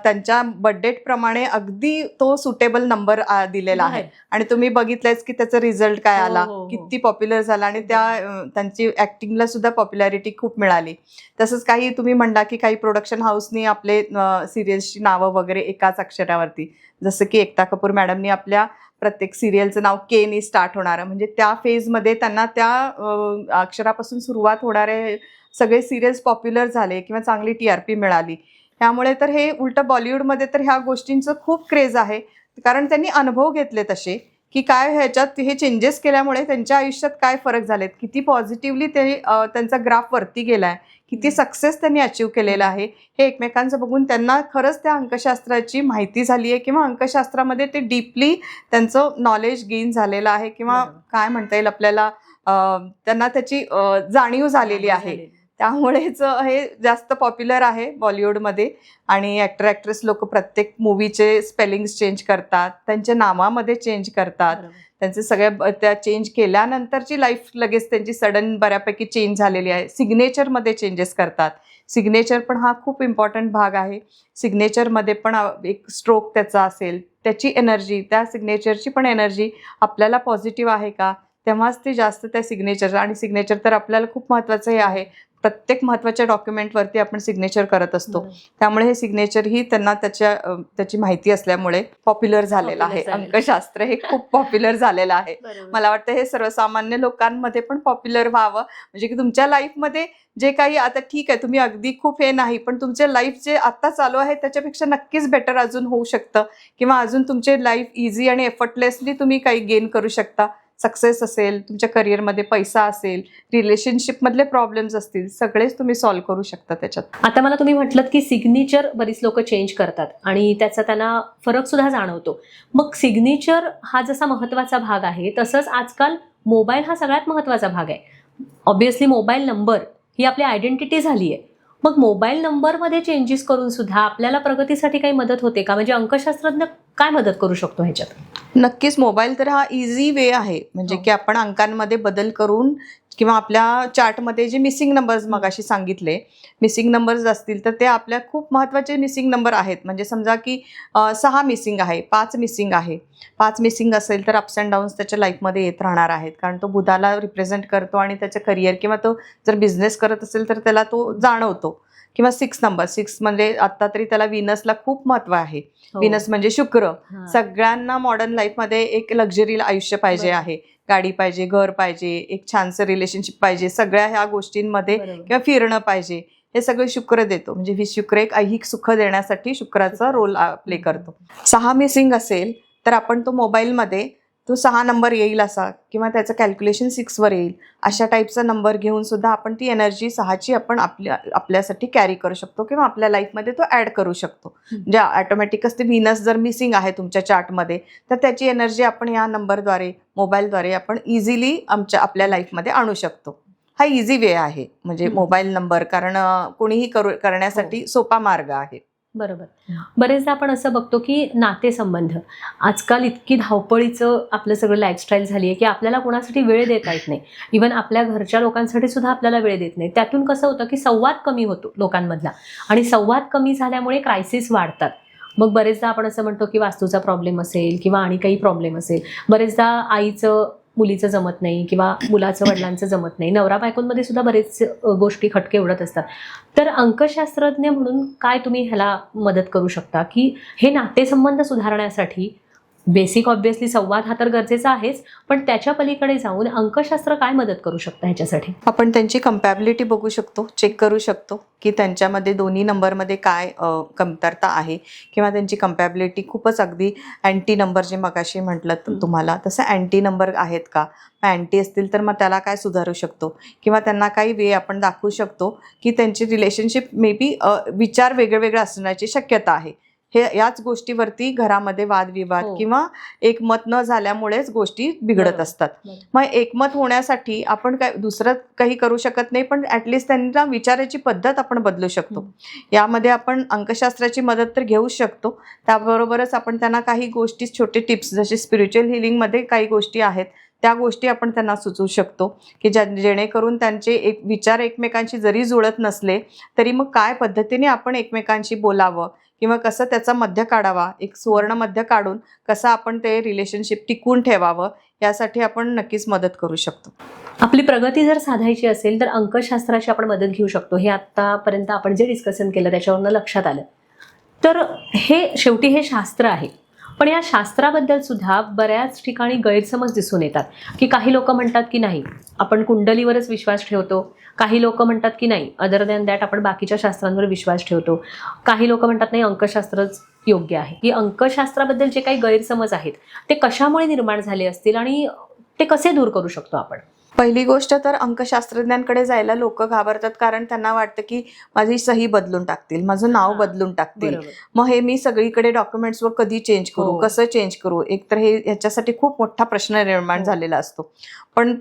त्यांच्या बर्थडेट प्रमाणे अगदी तो सुटेबल नंबर दिलेला आहे. आणि तुम्ही बघितलंच की त्याचा रिझल्ट काय आला, किती पॉप्युलर झाला आणि त्यांची ऍक्टिंगला सुद्धा पॉप्युलॅरिटी खूप मिळाली. तसंच काही तुम्ही म्हणला की काही प्रोडक्शन हाऊसनी आपले सिरियल्सची नावं वगैरे एकाच अक्षरावरती, जसं की एकता कपूर मॅडमनी आपल्या प्रत्येक सिरियलचं नाव के नी स्टार्ट होणारं, म्हणजे त्या फेजमध्ये त्यांना त्या अक्षरापासून सुरुवात होणारे सगळे सिरियल्स पॉप्युलर झाले किंवा चांगली TRP मिळाली. त्यामुळे तर हे उलट बॉलिवूडमध्ये तर ह्या गोष्टींचं खूप क्रेज आहे, कारण त्यांनी अनुभव घेतले तसे की काय ह्याच्यात हे चेंजेस केल्यामुळे त्यांच्या आयुष्यात काय फरक झालेत, किती पॉझिटिव्हली ते त्यांचा ग्राफ वरती गेलाय, किती सक्सेस त्यांनी अचीव्ह केलेला आहे, हे एकमेकांचं बघून त्यांना खरंच त्या अंकशास्त्राची माहिती झाली आहे किंवा अंकशास्त्रामध्ये ते डीपली त्यांचं नॉलेज गेन झालेलं आहे किंवा काय म्हणता येईल आपल्याला, त्यांना त्याची जाणीव झालेली आहे. त्यामुळेच हे जास्त पॉप्युलर आहे बॉलिवूडमध्ये. आणि ॲक्ट्रेस लोक प्रत्येक मूवीचे स्पेलिंग्स चेंज करतात, त्यांच्या नावामध्ये चेंज करतात, त्यांचे सगळ्या त्या चेंज केल्यानंतरची लाईफ लगेच त्यांची सडन बऱ्यापैकी चेंज झालेली आहे. सिग्नेचरमध्ये चेंजेस करतात. सिग्नेचर पण हा खूप इम्पॉर्टंट भाग आहे. सिग्नेचरमध्ये पण एक स्ट्रोक त्याचा असेल, त्याची एनर्जी, त्या सिग्नेचरची पण एनर्जी आपल्याला पॉझिटिव्ह आहे का, तेव्हाच ते जास्त त्या सिग्नेचर. आणि सिग्नेचर तर आपल्याला खूप महत्त्वाचं हे आहे, प्रत्येक महत्त्वाच्या डॉक्युमेंटवरती आपण सिग्नेचर करत असतो. त्यामुळे हे सिग्नेचर ही त्यांना त्याची माहिती असल्यामुळे पॉप्युलर झालेलं आहे. अंकशास्त्र हे खूप पॉप्युलर झालेलं आहे. मला वाटतं हे सर्वसामान्य लोकांमध्ये पण पॉप्युलर व्हावं, म्हणजे की तुमच्या लाईफमध्ये जे काही आता ठीक आहे तुम्ही अगदी खूप हे नाही, पण तुमचे लाईफ जे आता चालू आहे त्याच्यापेक्षा नक्कीच बेटर अजून होऊ शकतं किंवा अजून तुमचे लाईफ इझी आणि एफर्टलेसली तुम्ही काही गेन करू शकता. सक्सेस असेल, तुमच्या करिअरमध्ये पैसा असेल, रिलेशनशिपमधले प्रॉब्लेम्स असतील, सगळेच तुम्ही सॉल्व्ह करू शकता त्याच्यात. आता मला तुम्ही म्हटलं की सिग्नेचर बरीच लोक चेंज करतात आणि त्याचा त्यांना फरक सुद्धा जाणवतो. मग सिग्नेचर हा जसा महत्त्वाचा भाग आहे तसंच आजकाल मोबाईल हा सगळ्यात महत्त्वाचा भाग आहे. ऑब्व्हियसली मोबाईल नंबर ही आपली आयडेंटिटी झाली आहे. मग मोबाईल नंबरमध्ये चेंजेस करून सुद्धा आपल्याला प्रगतीसाठी काही मदत होते का? म्हणजे अंकशास्त्रज्ञ काय मदत करू शकतो ह्याच्यात? नक्कीच मोबाईल तर हा इझी वे आहे, म्हणजे की आपण अंकांमध्ये बदल करून किंवा आपल्या चार्टमध्ये जे मिसिंग नंबर्स मगाशी सांगितले, मिसिंग नंबर्स असतील तर ते आपल्या खूप महत्त्वाचे मिसिंग नंबर आहेत. म्हणजे समजा की 6 मिसिंग आहे, 5 मिसिंग आहे, 5 मिसिंग असेल तर अप्स अँड डाऊन्स त्याच्या लाईफमध्ये येत राहणार आहेत, कारण तो बुधाला रिप्रेझेंट करतो आणि त्याचं करिअर किंवा तो जर बिझनेस करत असेल तर त्याला तो जाणवतो. किंवा 6 नंबर, 6 म्हणजे आता तरी त्याला विनसला खूप महत्व आहे. विनस म्हणजे शुक्र. सगळ्यांना मॉडर्न लाईफमध्ये एक लक्झरी आयुष्य पाहिजे आहे, गाडी पाहिजे, घर पाहिजे, एक छानसं रिलेशनशिप पाहिजे, सगळ्या ह्या गोष्टींमध्ये किंवा फिरणं पाहिजे, हे सगळं शुक्र देतो. म्हणजे शुक्र एक ऐहिक सुख देण्यासाठी शुक्राचा रोल प्ले करतो. 6 मिसिंग असेल तर आपण तो मोबाईलमध्ये तो 6 नंबर येईल असा किंवा त्याचं कॅल्क्युलेशन 6 वर येईल अशा टाईपचा नंबर घेऊन सुद्धा आपण ती एनर्जी 6ची आपण आपल्यासाठी कॅरी करू शकतो किंवा आपल्या लाईफमध्ये तो ॲड करू शकतो. म्हणजे ऑटोमॅटिकच ते व्हीनस जर मिसिंग आहे तुमच्या चार्टमध्ये तर त्याची एनर्जी आपण या नंबरद्वारे, मोबाईलद्वारे आपण इझिली आपल्या लाईफमध्ये आणू शकतो. हा इझी वे आहे म्हणजे मोबाईल नंबर, कारण कोणीही करण्यासाठी सोपा मार्ग आहे. बरोबर. बरेचदा आपण असं बघतो की नातेसंबंध आजकाल इतकी धावपळीचं आपलं सगळं लाईफस्टाईल झाली आहे की आपल्याला कोणासाठी वेळ देता येत नाही. इव्हन आपल्या घरच्या लोकांसाठी सुद्धा आपल्याला वेळ देत नाही. त्यातून कसं होतं की संवाद कमी होतो लोकांमधला आणि संवाद कमी झाल्यामुळे क्रायसिस वाढतात. मग बरेचदा आपण असं म्हणतो की वास्तूचा प्रॉब्लेम असेल किंवा आणि काही प्रॉब्लेम असेल. बरेचदा आईचं मुलीचं जमत नाही किंवा मुलाचं वडिलांचं जमत नाही. नवरा बायकोंमध्ये सुद्धा बरेच गोष्टी खटके उडत असतात. तर अंकशास्त्रज्ञ म्हणून काय तुम्ही ह्याला मदत करू शकता की हे नातेसंबंध सुधारण्यासाठी बेसिक ऑब्व्हियसली संवाद हा तर गरजेचा आहेच, पण त्याच्या पलीकडे जाऊन अंकशास्त्र काय मदत करू शकतं ह्याच्यासाठी? आपण त्यांची कम्पॅबिलिटी बघू शकतो, चेक करू शकतो की त्यांच्यामध्ये दोन्ही नंबरमध्ये काय कमतरता आहे किंवा त्यांची कम्पॅबिलिटी खूपच अगदी अँटी नंबर जे मगाशी म्हटलं तुम्हाला तसं अँटी नंबर आहेत का. अँटी असतील तर मग त्याला काय सुधारू शकतो किंवा त्यांना काही वे आपण दाखवू शकतो की त्यांची रिलेशनशिप मे बी विचार वेगळे असण्याची शक्यता आहे. हे याच गोष्टीवरती घरामध्ये वादविवाद किंवा एकमत न झाल्यामुळेच गोष्टी बिघडत असतात. मग एकमत होण्यासाठी आपण काय दुसरं काही करू शकत नाही, पण ऍटलिस्ट त्यांना विचारायची पद्धत आपण बदलू शकतो. यामध्ये आपण अंकशास्त्राची मदत तर घेऊ शकतो. त्याबरोबरच आपण त्यांना काही गोष्टी छोटे टिप्स जसे स्पिरिच्युअल हिलिंगमध्ये काही गोष्टी आहेत त्या गोष्टी आपण त्यांना सुचवू शकतो की जेणेकरून त्यांचे एक विचार एकमेकांशी जरी जुळत नसले तरी मग काय पद्धतीने आपण एकमेकांशी बोलावं किंवा कसं त्याचा मध्य काढावा, एक सुवर्ण मध्य काढून कसं आपण ते रिलेशनशिप टिकवून ठेवावं यासाठी आपण नक्कीच मदत करू शकतो. आपली प्रगती जर साधायची असेल तर अंकशास्त्राची आपण मदत घेऊ शकतो. हे आतापर्यंत आपण जे डिस्कशन केलं त्याच्यावरनं लक्षात आलं. तर शेवटी हे शास्त्र आहे, पण या शास्त्राबद्दल सुद्धा बऱ्याच ठिकाणी गैरसमज दिसून येतात की काही लोक म्हणतात की नाही आपण कुंडलीवरच विश्वास ठेवतो, काही लोक म्हणतात की नाही अदर दॅन दॅट आपण बाकीच्या शास्त्रांवर विश्वास ठेवतो, काही लोक म्हणतात नाही अंकशास्त्रच योग्य आहे. की अंकशास्त्राबद्दल जे काही गैरसमज आहेत ते कशामुळे निर्माण झाले असतील आणि ते कसे दूर करू शकतो आपण? पहिली गोष्ट तर अंकशास्त्रज्ञांकडे जायला लोक घाबरतात कारण त्यांना वाटतं की माझी सही बदलून टाकतील, माझं नाव बदलून टाकतील, मग हे मी सगळीकडे डॉक्युमेंट्सवर कधी चेंज करू, कसं चेंज करू. एकतर हे ह्याच्यासाठी खूप मोठा प्रश्न निर्माण झालेला असतो. पण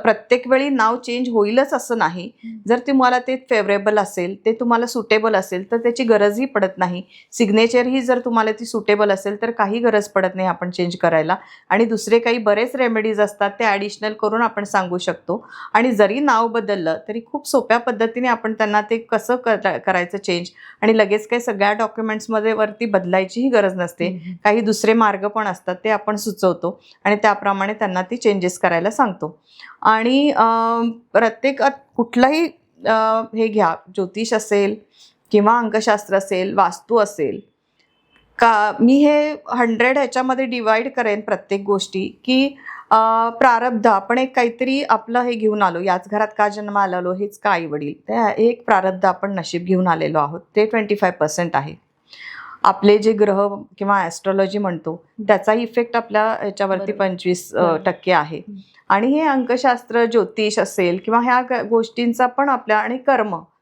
प्रत्येक वेळी नाव चेंज होईलच असं नाही. जर तुम्हाला ते फेवरेबल असेल, ते तुम्हाला सुटेबल असेल तर त्याची गरजही पडत नाही. सिग्नेचर ही जर तुम्हाला ती सुटेबल असेल तर काही गरज पडत नाही आपण चेंज करायला. आणि दुसरे काही बरेच रेमेडीज असतात ते ॲडिशनल करून आपण सांगू शकतो. आणि जरी नाव बदललं तरी खूप सोप्या पद्धतीने आपण त्यांना ते कसं करायचं चेंज, आणि लगेच काही सगळ्या डॉक्युमेंट्समध्ये वरती बदलायचीही गरज नसते. काही दुसरे मार्ग पण असतात ते आपण सुचवतो आणि त्याप्रमाणे त्यांना ती चेंजेस करायला सांगतो. आणि प्रत्येक कुठलाही हे घ्या, ज्योतिष असेल किंवा अंकशास्त्र असेल, वास्तू असेल का, मी हे 100 ह्याच्यामध्ये डिवाइड करेन प्रत्येक गोष्टी की प्रारब्ध. आपण एक काहीतरी आपलं हे घेऊन आलो, याच घरात का जन्माला आलो, हेच का आई वडील, त्या एक प्रारब्ध आपण नशीब घेऊन आलेलो आहोत, ते 25% आहे. आपले जे ग्रह किंवा ॲस्ट्रॉलॉजी म्हणतो त्याचा इफेक्ट आपल्या ह्याच्यावरती 25% आहे. आणि हे अंकशास्त्र, ज्योतिष असेल किंवा ह्या गोष्टींचा पण आपल्या, आणि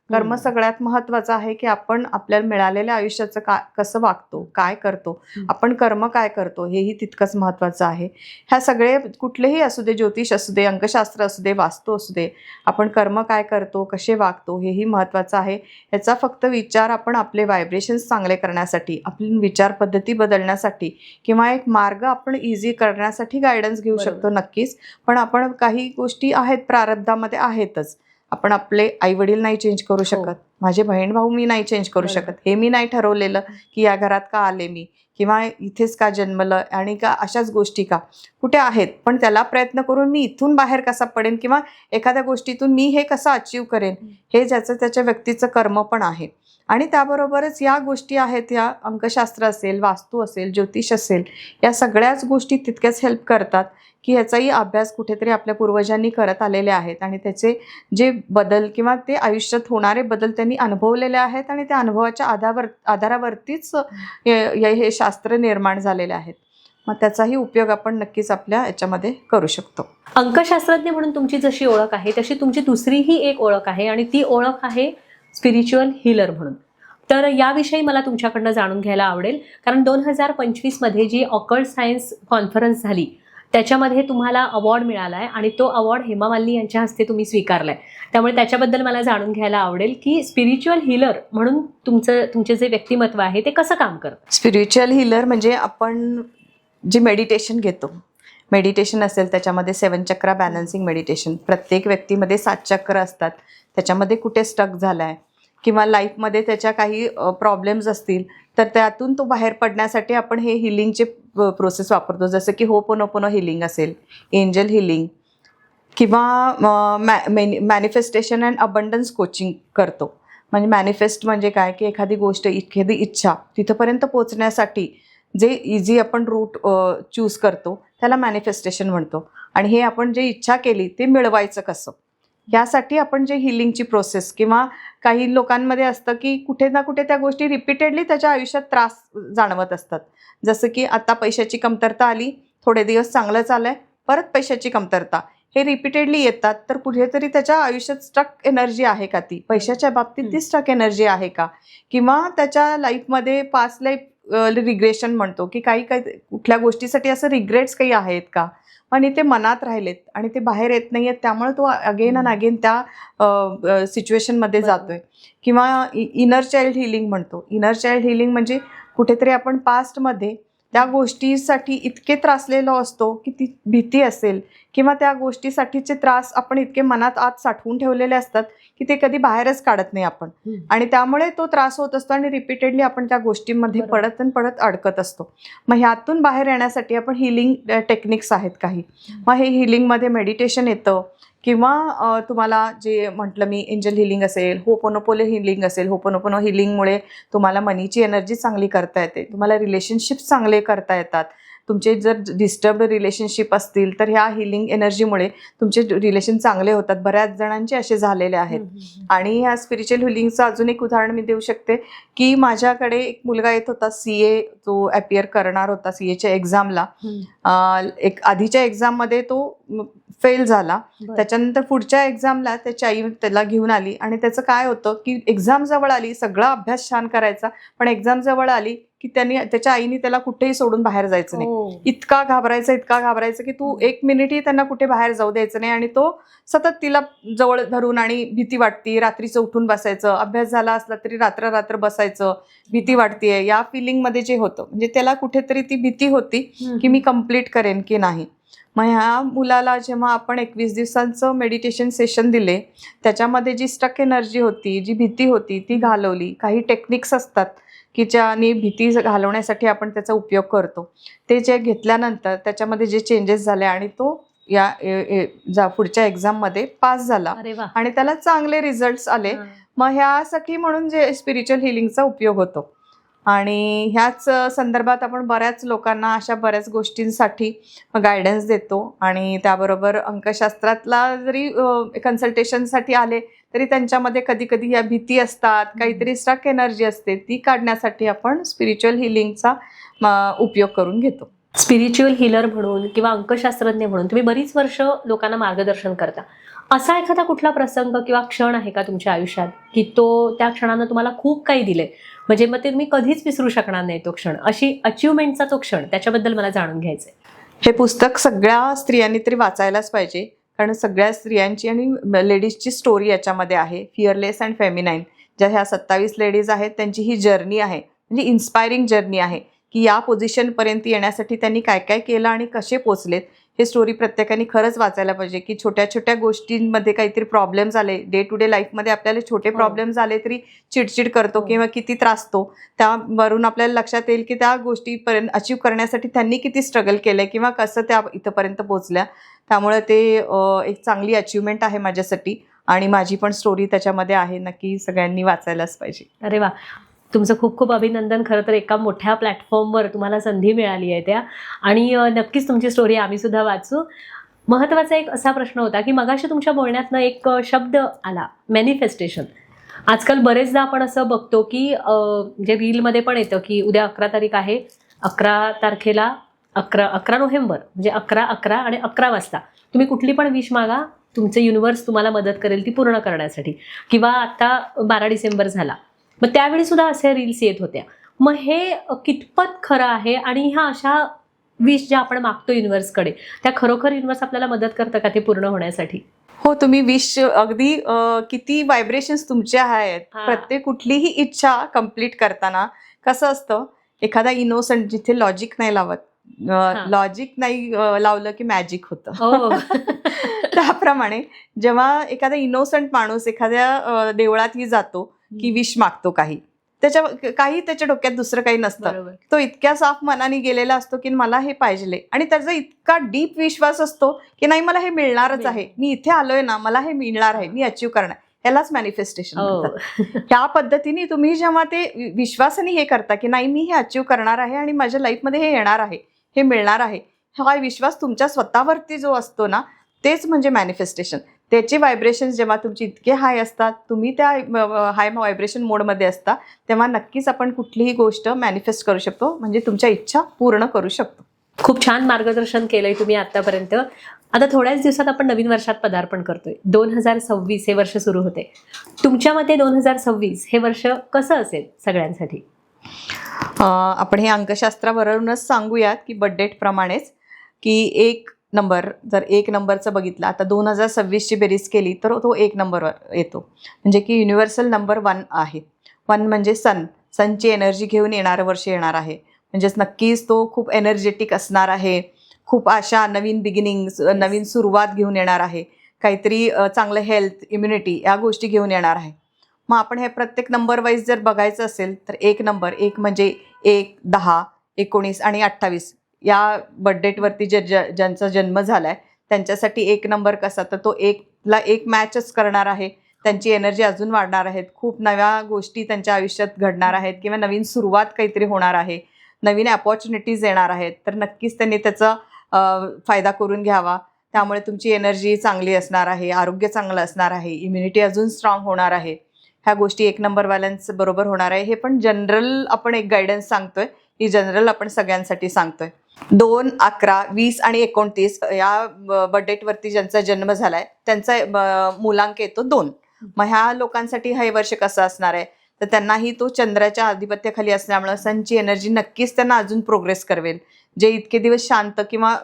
कर्म सगळ्यात महत्वाचं आहे की आपण आपल्याला मिळालेल्या आयुष्याचं कसं वागतो, काय करतो, आपण कर्म काय करतो हेही तितकंच महत्वाचं आहे. ह्या सगळे कुठलेही असू दे, ज्योतिष असू दे, अंकशास्त्र असू दे, वास्तू असू दे, आपण कर्म काय करतो, कसे वागतो हेही महत्वाचं आहे. याचा फक्त विचार आपण आपले व्हायब्रेशन्स चांगले करण्यासाठी, आपली विचार पद्धती बदलण्यासाठी किंवा एक मार्ग आपण इझी करण्यासाठी गायडन्स घेऊ शकतो नक्कीच. पण आपण काही गोष्टी आहेत प्रारब्धामध्ये आहेतच. आपण आपले आई वडील नाही चेंज करू शकत, माझे बहीण भाऊ मी नाही चेंज करू शकत, हे मी नाही ठरवलेलं की या घरात का आले मी किंवा इथेच का जन्मलं आणि का अशाच गोष्टी का कुठे आहेत. पण त्याला प्रयत्न करून मी इथून बाहेर कसा पडेन किंवा एखाद्या गोष्टीतून मी हे कसं अचीव करेन, हे ज्याचं त्याच्या व्यक्तीचं कर्म पण आहे. आणि त्याबरोबरच या गोष्टी आहेत, या अंकशास्त्र असेल, वास्तू असेल, ज्योतिष असेल, या सगळ्याच गोष्टी तितक्याच हेल्प करतात की ह्याचाही अभ्यास कुठेतरी आपल्या पूर्वजांनी करत आलेले आहेत आणि त्याचे जे बदल किंवा ते आयुष्यात होणारे बदल त्यांनी अनुभवलेले आहेत आणि त्या अनुभवाच्या आधारावरतीच हे शास्त्र निर्माण झालेले आहेत. मग त्याचाही उपयोग आपण नक्कीच आपल्या याच्यामध्ये करू शकतो. अंकशास्त्रज्ञ म्हणून तुमची जशी ओळख आहे तशी तुमची दुसरीही एक ओळख आहे आणि ती ओळख आहे स्पिरिच्युअल हीलर म्हणून. तर याविषयी मला तुमच्याकडनं जाणून घ्यायला आवडेल, कारण 2025 जी ऑकल्ट सायन्स कॉन्फरन्स झाली त्याच्यामध्ये तुम्हाला अवॉर्ड मिळाला आहे आणि तो अवॉर्ड हेमा मालिनी यांच्या हस्ते तुम्ही स्वीकारलाय. त्यामुळे त्याच्याबद्दल मला जाणून घ्यायला आवडेल की स्पिरिच्युअल हीलर म्हणून तुमचे जे व्यक्तिमत्व आहे ते कसं काम करतं. स्पिरिच्युअल हीलर म्हणजे आपण जे मेडिटेशन घेतो, मेडिटेशन असेल त्याच्यामध्ये 7 चक्र बॅलन्सिंग मेडिटेशन, प्रत्येक व्यक्तीमध्ये 7 चक्र असतात, त्याच्यामध्ये कुठे स्टक झालाय किंवा लाईफमध्ये त्याच्या काही प्रॉब्लेम्स असतील तर त्यातून तो बाहेर पडण्यासाठी आपण हे हिलिंगचे प्रोसेस वापरतो. जसं की होपोनोपोनो हिलिंग असेल, एंजल हिलिंग किंवा मॅनिफेस्टेशन अँड अबंडन्स कोचिंग करतो. म्हणजे मॅनिफेस्ट म्हणजे काय की एखादी गोष्ट, एखादी इच्छा तिथंपर्यंत पोहोचण्यासाठी जे इझी आपण रूट चूज करतो त्याला मॅनिफेस्टेशन म्हणतो. आणि हे आपण जे इच्छा केली ते मिळवायचं कसं, यासाठी आपण जे हिलिंगची प्रोसेस, किंवा काही लोकांमध्ये असतं की कुठे ना कुठे त्या गोष्टी रिपीटेडली त्याच्या आयुष्यात त्रास जाणवत असतात. जसं की आता पैशाची कमतरता आली, थोडे दिवस चांगलं चाललंय, परत पैशाची कमतरता, हे रिपीटेडली येतात. तर कुठेतरी त्याच्या आयुष्यात स्ट्रक एनर्जी आहे का, ती पैशाच्या बाबतीत ती स्ट्रक एनर्जी आहे का, किंवा त्याच्या लाईफमध्ये पास्ट लाईफ रिग्रेशन म्हणतो की काही कुठल्या गोष्टीसाठी असं रिग्रेट्स काही आहेत का, आणि ते मनात राहिलेत आणि ते बाहेर येत नाही आहेत, त्यामुळे तो अगेन अँड अगेन त्या सिच्युएशनमध्ये जातोय. किंवा इनर चाइल्ड हिलिंग म्हणतो. इनर चाइल्ड हिलिंग म्हणजे कुठेतरी आपण पास्टमध्ये त्या गोष्टीसाठी इतके त्रासलेलो असतो की ती भीती असेल किंवा त्या गोष्टीसाठीचे त्रास आपण इतके मनात आत साठवून ठेवलेले असतात की ते कधी बाहेरच काढत नाही आपण, आणि त्यामुळे तो त्रास होत असतो आणि रिपीटेडली आपण त्या गोष्टींमध्ये पडत आणि पडत अडकत असतो. मग ह्यातून बाहेर येण्यासाठी आपण हिलिंग टेक्निक्स आहेत काही. मग हे हिलिंगमध्ये मेडिटेशन येतं, किंवा तुम्हाला जे म्हटलं मी, एंजल हिलिंग असेल, होपोनोपोनो हिलिंग असेल. होपोनोपोनो हिलिंगमुळे तुम्हाला मनीची एनर्जी चांगली करता येते, तुम्हाला रिलेशनशिप्स चांगले करता येतात. तुमचे जर डिस्टर्ब्ड रिलेशनशिप असतील तर ह्या हिलिंग एनर्जीमुळे तुमचे रिलेशन चांगले होतात. बऱ्याच जणांचे असे झालेले आहेत. आणि ह्या स्पिरिच्युअल हिलिंगचं अजून एक उदाहरण मी देऊ शकते की माझ्याकडे एक मुलगा येत होता, CA जो अपियर करणार होता CAच्या एक्झामला. एक आधीच्या एक्झाममध्ये तो फेल झाला. त्याच्यानंतर पुढच्या एक्झामला त्याची आई त्याला घेऊन आली, आणि त्याचं काय होतं की एक्झाम जवळ आली, सगळा अभ्यास छान करायचा, पण एक्झाम जवळ आली की त्याच्या आईने त्याला कुठेही सोडून बाहेर जायचं नाही. इतका घाबरायचा की तू 1 मिनिटही त्यांना कुठे बाहेर जाऊ द्यायचं नाही. आणि तो सतत तिला जवळ धरून, आणि भीती वाटते, रात्रीचं उठून बसायचं, अभ्यास झाला असला तरी रात्र बसायचं, भीती वाटतेय, या फिलिंगमध्ये जे होतं. म्हणजे त्याला कुठेतरी ती भीती होती की मी कम्प्लीट करेन की नाही. मग ह्या मुलाला जेव्हा आपण 21 दिवसांचं मेडिटेशन सेशन दिले, त्याच्यामध्ये जी स्टक एनर्जी होती, जी भीती होती, ती घालवली. काही टेक्निक्स असतात की ज्याने भीती घालवण्यासाठी आपण त्याचा उपयोग करतो. ते जे घेतल्यानंतर त्याच्यामध्ये जे चेंजेस झाले, आणि तो या पुढच्या एक्झाममध्ये पास झाला, आणि त्याला चांगले रिझल्ट्स आले. मग ह्यासाठी म्हणून जे स्पिरिच्युअल हिलिंगचा उपयोग होतो. आणि ह्याच संदर्भात आपण बऱ्याच लोकांना अशा बऱ्याच गोष्टींसाठी गायडन्स देतो. आणि त्याबरोबर अंकशास्त्रातला जरी कन्सल्टेशनसाठी आले तरी त्यांच्यामध्ये कधी कधी या भीती असतात, काहीतरी स्टक एनर्जी असते, ती काढण्यासाठी आपण स्पिरिच्युअल हिलिंगचा उपयोग करून घेतो. स्पिरिच्युअल हिलर म्हणून किंवा अंकशास्त्रज्ञ म्हणून तुम्ही बरीच वर्ष लोकांना मार्गदर्शन करता. असा एखादा कुठला प्रसंग किंवा क्षण आहे का तुमच्या आयुष्यात की तो त्या क्षणानं तुम्हाला खूप काही दिले, म्हणजे मग ते तुम्ही कधीच विसरू शकणार नाही तो क्षण, अशी अचिव्हमेंटचा तो क्षण, त्याच्याबद्दल मला जाणून घ्यायचंय. हे पुस्तक सगळ्या स्त्रियांनी तरी वाचायलाच पाहिजे, कारण सगळ्या स्त्रियांची आणि लेडीजची स्टोरी याच्यामध्ये आहे. फिअरलेस अँड फेमिनाईन, ज्या ह्या 27 लेडीज आहेत त्यांची ही जर्नी आहे, म्हणजे इन्स्पायरिंग जर्नी आहे की या पोझिशनपर्यंत येण्यासाठी त्यांनी काय काय केलं आणि कसे पोचलेत. हे स्टोरी प्रत्येकाने खरंच वाचायला पाहिजे की छोट्या छोट्या गोष्टींमध्ये काहीतरी प्रॉब्लेम्स आले, डे टू डे लाईफमध्ये आपल्याला छोटे प्रॉब्लेम्स आले तरी चिडचिड करतो किंवा किती त्रासतो, त्यावरून आपल्याला लक्षात येईल की त्या गोष्टीपर्यंत अचीव करण्यासाठी त्यांनी किती स्ट्रगल केलंय किंवा कसं त्या इथंपर्यंत पोहोचल्या. त्यामुळे ते एक चांगली अचिव्हमेंट आहे माझ्यासाठी, आणि माझी पण स्टोरी त्याच्यामध्ये आहे. नक्की सगळ्यांनी वाचायलाच पाहिजे. अरे वा, तुमचं खूप खूप अभिनंदन. खरं तर एका मोठ्या प्लॅटफॉर्मवर तुम्हाला संधी मिळाली आहे त्या, आणि नक्कीच तुमची स्टोरी आम्ही सुद्धा वाचू. महत्त्वाचा एक असा प्रश्न होता की मगाशी तुमच्या बोलण्यातनं एक शब्द आला, मॅनिफेस्टेशन. आजकाल बरेचदा आपण असं बघतो की जे रीलमध्ये पण येतं की उद्या 11 तारीख आहे, 11 तारखेला 11 नोव्हेंबर म्हणजे 11 आणि 11 वाजता तुम्ही कुठली पण विश मागा, तुमचं युनिव्हर्स तुम्हाला मदत करेल ती पूर्ण करण्यासाठी. किंवा आता 12 डिसेंबर झाला, मग त्यावेळी सुद्धा अशा रील्स येत होत्या. मग हे कितपत खरं आहे, आणि ह्या अशा विश ज्या आपण मागतो युनिव्हर्सकडे, त्या खरोखर युनिव्हर्स आपल्याला मदत करतं का ते पूर्ण होण्यासाठी? हो, तुम्ही विश अगदी किती व्हायब्रेशन्स तुमच्या आहेत. प्रत्येक कुठलीही इच्छा कम्प्लीट करताना कसं असतं, एखादा इनोसंट जिथे लॉजिक नाही लावत, लॉजिक नाही लावलं की मॅजिक होतं. त्याप्रमाणे जेव्हा एखादा इनोसंट माणूस एखाद्या देवळातही जातो की विश मागतो काही त्याच्या डोक्यात दुसरं काही नसतं. बरोबर. तो इतक्या साफ मनाने गेलेला असतो की मला हे पाहिजे आणि त्याचा इतका डीप विश्वास असतो की नाही मला हे मिळणारच आहे, मी इथे आलोय ना, मला हे मिळणार आहे, मी अचीव्ह करणार. यालाच मॅनिफेस्टेशन म्हणतात. त्या पद्धतीने तुम्ही जेव्हा ते विश्वासाने हे करता की नाही मी हे अचीव्ह करणार आहे आणि माझ्या लाईफमध्ये हे येणार आहे, हे मिळणार आहे, हा विश्वास तुमच्या स्वतःवरती जो असतो ना, तेच म्हणजे मॅनिफेस्टेशन. त्याचे व्हायब्रेशन्स जेव्हा तुमची इतके हाय असतात, तुम्ही त्या हाय व्हायब्रेशन मोडमध्ये असता, तेव्हा नक्कीच आपण कुठलीही गोष्ट मॅनिफेस्ट करू शकतो, म्हणजे तुमच्या इच्छा पूर्ण करू शकतो. खूप छान मार्गदर्शन केलंय तुम्ही आतापर्यंत. आता थोड्याच दिवसात आपण नवीन वर्षात पदार्पण करतोय. 2026 हे वर्ष सुरू होते. तुमच्या मते 2026 हे वर्ष कसं असेल सगळ्यांसाठी? आपण हे अंकशास्त्रावरूनच सांगूयात की बर्थडेट प्रमाणेच की एक नंबर, जर एक नंबरचं बघितलं, आता 2026ची बेरीज केली तर तो एक नंबरवर येतो, म्हणजे की युनिव्हर्सल नंबर 1 आहे. 1 म्हणजे सनची एनर्जी घेऊन येणारं वर्ष येणार आहे. म्हणजेच नक्कीच तो खूप एनर्जेटिक असणार आहे, खूप आशा, नवीन बिगिनिंग्स, नवीन सुरुवात घेऊन येणार आहे, काहीतरी चांगलं हेल्थ, इम्युनिटी या गोष्टी घेऊन येणार आहे. मग आपण हे प्रत्येक नंबर वाईज जर बघायचं असेल तर एक नंबर, एक म्हणजे 1, 10, 19 आणि 28 या बर्थडेटवरती ज्यांचा जन्म झाला आहे त्यांच्यासाठी एक नंबर कसा, तर तो एकला एक मॅचच करणार आहे. त्यांची एनर्जी अजून वाढणार आहेत, खूप नव्या गोष्टी त्यांच्या आयुष्यात घडणार आहेत किंवा नवीन सुरुवात काहीतरी होणार आहे, नवीन अपॉर्च्युनिटीज येणार आहेत. तर नक्कीच त्यांनी त्याचा फायदा करून घ्यावा. त्यामुळे तुमची एनर्जी चांगली असणार आहे, आरोग्य चांगलं असणार आहे, इम्युनिटी अजून स्ट्रॉंग होणार आहे. ह्या गोष्टी एक नंबरवाल्यांच बरोबर होणार आहे. हे पण जनरल आपण एक गायडन्स सांगतोय, ही जनरल आपण सगळ्यांसाठी सांगतोय. 2, 11, 20 आणि 29 या बर्थडेटवरती ज्यांचा जन्म झालाय त्यांचा मूलांक येतो 2. मग ह्या लोकांसाठी हे वर्ष कसं असणार आहे, तर त्यांनाही तो चंद्राच्या आधिपत्याखाली असल्यामुळे सनची एनर्जी नक्कीच त्यांना अजून प्रोग्रेस करवेल. जे इतके दिवस शांत किंवा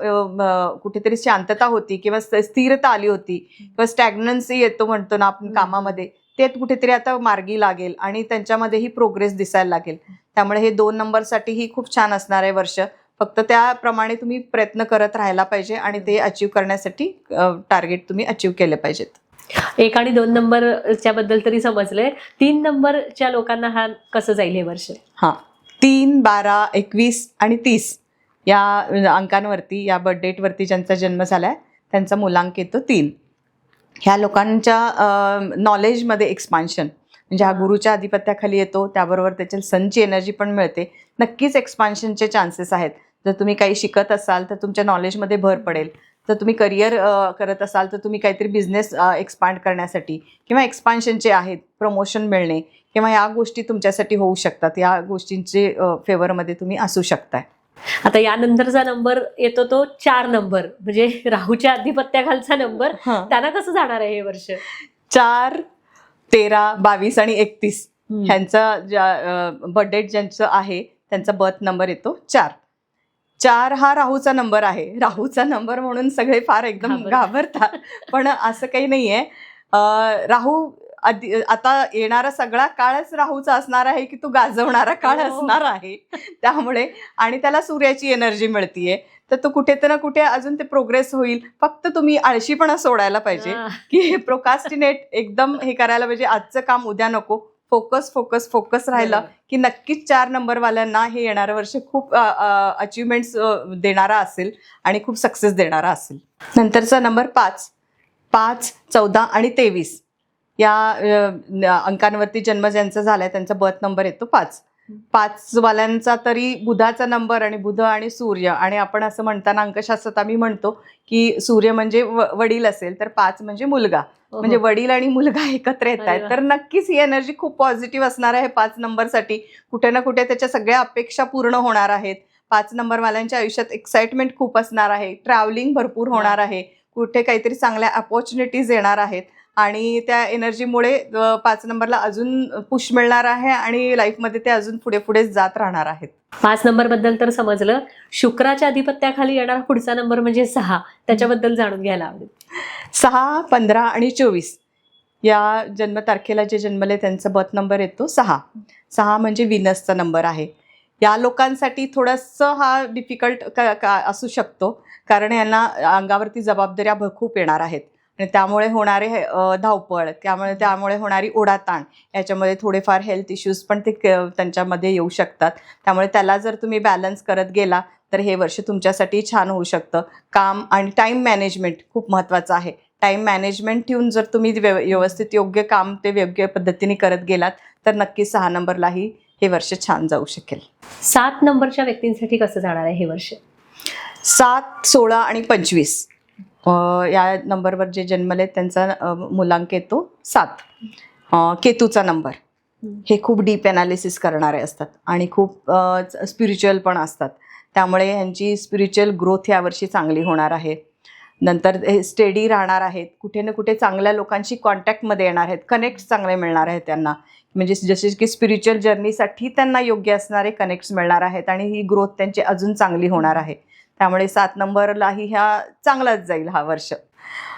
कुठेतरी शांतता होती किंवा स्थिरता आली होती किंवा स्टॅग्नन्सी येतो म्हणतो ना आपण कामामध्ये, ते कुठेतरी आता मार्गी लागेल आणि त्यांच्यामध्येही प्रोग्रेस दिसायला लागेल. त्यामुळे हे 2 नंबरसाठीही खूप छान असणार आहे वर्ष. फक्त त्याप्रमाणे तुम्ही प्रयत्न करत राहायला पाहिजे आणि ते अचीव्ह करण्यासाठी टार्गेट तुम्ही अचीव्ह केले पाहिजेत. 1 आणि 2 नंबरच्या बद्दल तरी समजलंय. 3 नंबरच्या लोकांना हा कसं जाईल हे वर्ष? 3, 12, 21 आणि 30 या अंकांवरती, या बर्थडेटवरती ज्यांचा जन्म झालाय त्यांचा मूलांक येतो 3. ह्या लोकांच्या नॉलेजमध्ये एक्सपान्शन, म्हणजे हा गुरुच्या आधिपत्याखाली येतो, त्याबरोबर त्याच्या सनची एनर्जी पण मिळते. नक्कीच एक्सपान्शनचे चान्सेस आहेत. जर तुम्ही काही शिकत असाल तर तुमच्या नॉलेजमध्ये भर पडेल. जर तुम्ही करिअर करत असाल तर तुम्ही काहीतरी बिझनेस एक्सपांड करण्यासाठी किंवा एक्सपान्शनचे आहेत, प्रमोशन मिळणे किंवा या गोष्टी तुमच्यासाठी होऊ शकतात. या गोष्टींचे फेवरमध्ये तुम्ही असू शकताय. आता यानंतरचा नंबर येतो तो 4 नंबर, म्हणजे राहूच्या आधिपत्याखालचा नंबर. त्यांना कसं जाणार आहे हे वर्ष? 4, 13, 22 आणि 31 ह्यांचा बर्थडे ज्यांचं आहे त्यांचा बर्थ नंबर येतो 4. 4 हा राहूचा नंबर आहे. राहूचा नंबर म्हणून सगळे फार एकदम घाबरतात, पण असं काही नाहीये. राहू आता येणारा सगळा काळच राहूचा असणार आहे की तो गाजवणारा काळ असणार आहे. त्यामुळे आणि त्याला सूर्याची एनर्जी मिळतीये, तर तो कुठे ना कुठे अजून ते प्रोग्रेस होईल. फक्त तुम्ही आळशीपणा सोडायला पाहिजे की प्रोकास्टिनेट एकदम हे करायला पाहिजे. आजचं काम उद्या नको, फोकस फोकस फोकस राहिलं की नक्कीच 4 नंबरवाल्यांना हे येणारं वर्ष खूप अचिव्हमेंट्स देणारा असेल आणि खूप सक्सेस देणारा असेल. नंतरचा नंबर 5, 14 आणि 23 या अंकांवरती जन्म ज्यांचा झालाय त्यांचा बर्थ नंबर येतो 5. 5 वाल्यांचा तरी बुधाचा नंबर, आणि बुध आणि सूर्य, आणि आपण असं म्हणताना अंकशास्त्रात आम्ही म्हणतो की सूर्य म्हणजे वडील असेल तर 5 म्हणजे मुलगा, म्हणजे वडील आणि मुलगा एकत्र येत आहेत. तर नक्कीच ही एनर्जी खूप पॉझिटिव्ह असणार आहे 5 नंबरसाठी. कुठे ना कुठे त्याच्या सगळ्या अपेक्षा पूर्ण होणार आहेत. 5 नंबरवाल्यांच्या आयुष्यात एक्साइटमेंट खूप असणार आहे, ट्रॅव्हलिंग भरपूर होणार आहे, कुठे काहीतरी चांगल्या अपॉर्च्युनिटीज येणार आहेत आणि त्या एनर्जीमुळे 5 नंबरला अजून पुश मिळणार आहे आणि लाईफमध्ये ते अजून पुढे पुढे जात राहणार आहेत. 5 नंबर बद्दल तर समजलं. शुक्राच्या आधिपत्याखाली येणारा पुढचा नंबर म्हणजे 6, त्याच्याबद्दल जाणून घ्यायला आवडेल. 6, 15 आणि 24 या जन्मतारखेला जे जन्मले त्यांचा बर्थ नंबर येतो 6. 6 म्हणजे विनसचा नंबर आहे. या लोकांसाठी थोडंसं हा डिफिकल्ट असू शकतो, कारण यांना अंगावरती जबाबदाऱ्या खूप येणार आहेत आणि त्यामुळे होणारे धावपळ, त्यामुळे होणारी ओढाताण, याच्यामध्ये थोडेफार हेल्थ इश्यूज पण ते त्यांच्यामध्ये येऊ शकतात. त्यामुळे त्याला जर तुम्ही बॅलन्स करत गेला तर हे वर्ष तुमच्यासाठी छान होऊ शकतं. काम आणि टाईम मॅनेजमेंट खूप महत्त्वाचं आहे. टाईम मॅनेजमेंट ठेवून जर तुम्ही व्यवस्थित योग्य काम ते योग्य पद्धतीने करत गेलात तर नक्कीच 6 नंबरलाही हे वर्ष छान जाऊ शकेल. 7 नंबरच्या व्यक्तींसाठी कसं जाणार आहे हे वर्ष? 7, 16 आणि 25 या नंबरवर जे जन्मले त्यांचा मुलांक येतो 7. केतूचा नंबर. हे खूप डीप ॲनालिसिस करणारे असतात आणि खूप स्पिरिच्युअल पण असतात. त्यामुळे ह्यांची स्पिरिच्युअल ग्रोथ यावर्षी चांगली होणार आहे. नंतर हे स्टेडी राहणार आहेत, कुठे ना कुठे चांगल्या लोकांशी कॉन्टॅक्टमध्ये येणार आहेत, कनेक्ट चांगले मिळणार आहेत त्यांना. म्हणजे जसे की स्पिरिच्युअल जर्नीसाठी त्यांना योग्य असणारे कनेक्ट्स मिळणार आहेत आणि ही ग्रोथ त्यांची अजून चांगली होणार आहे. त्यामुळे 7 नंबरलाही ह्या चांगलाच जाईल हा वर्ष.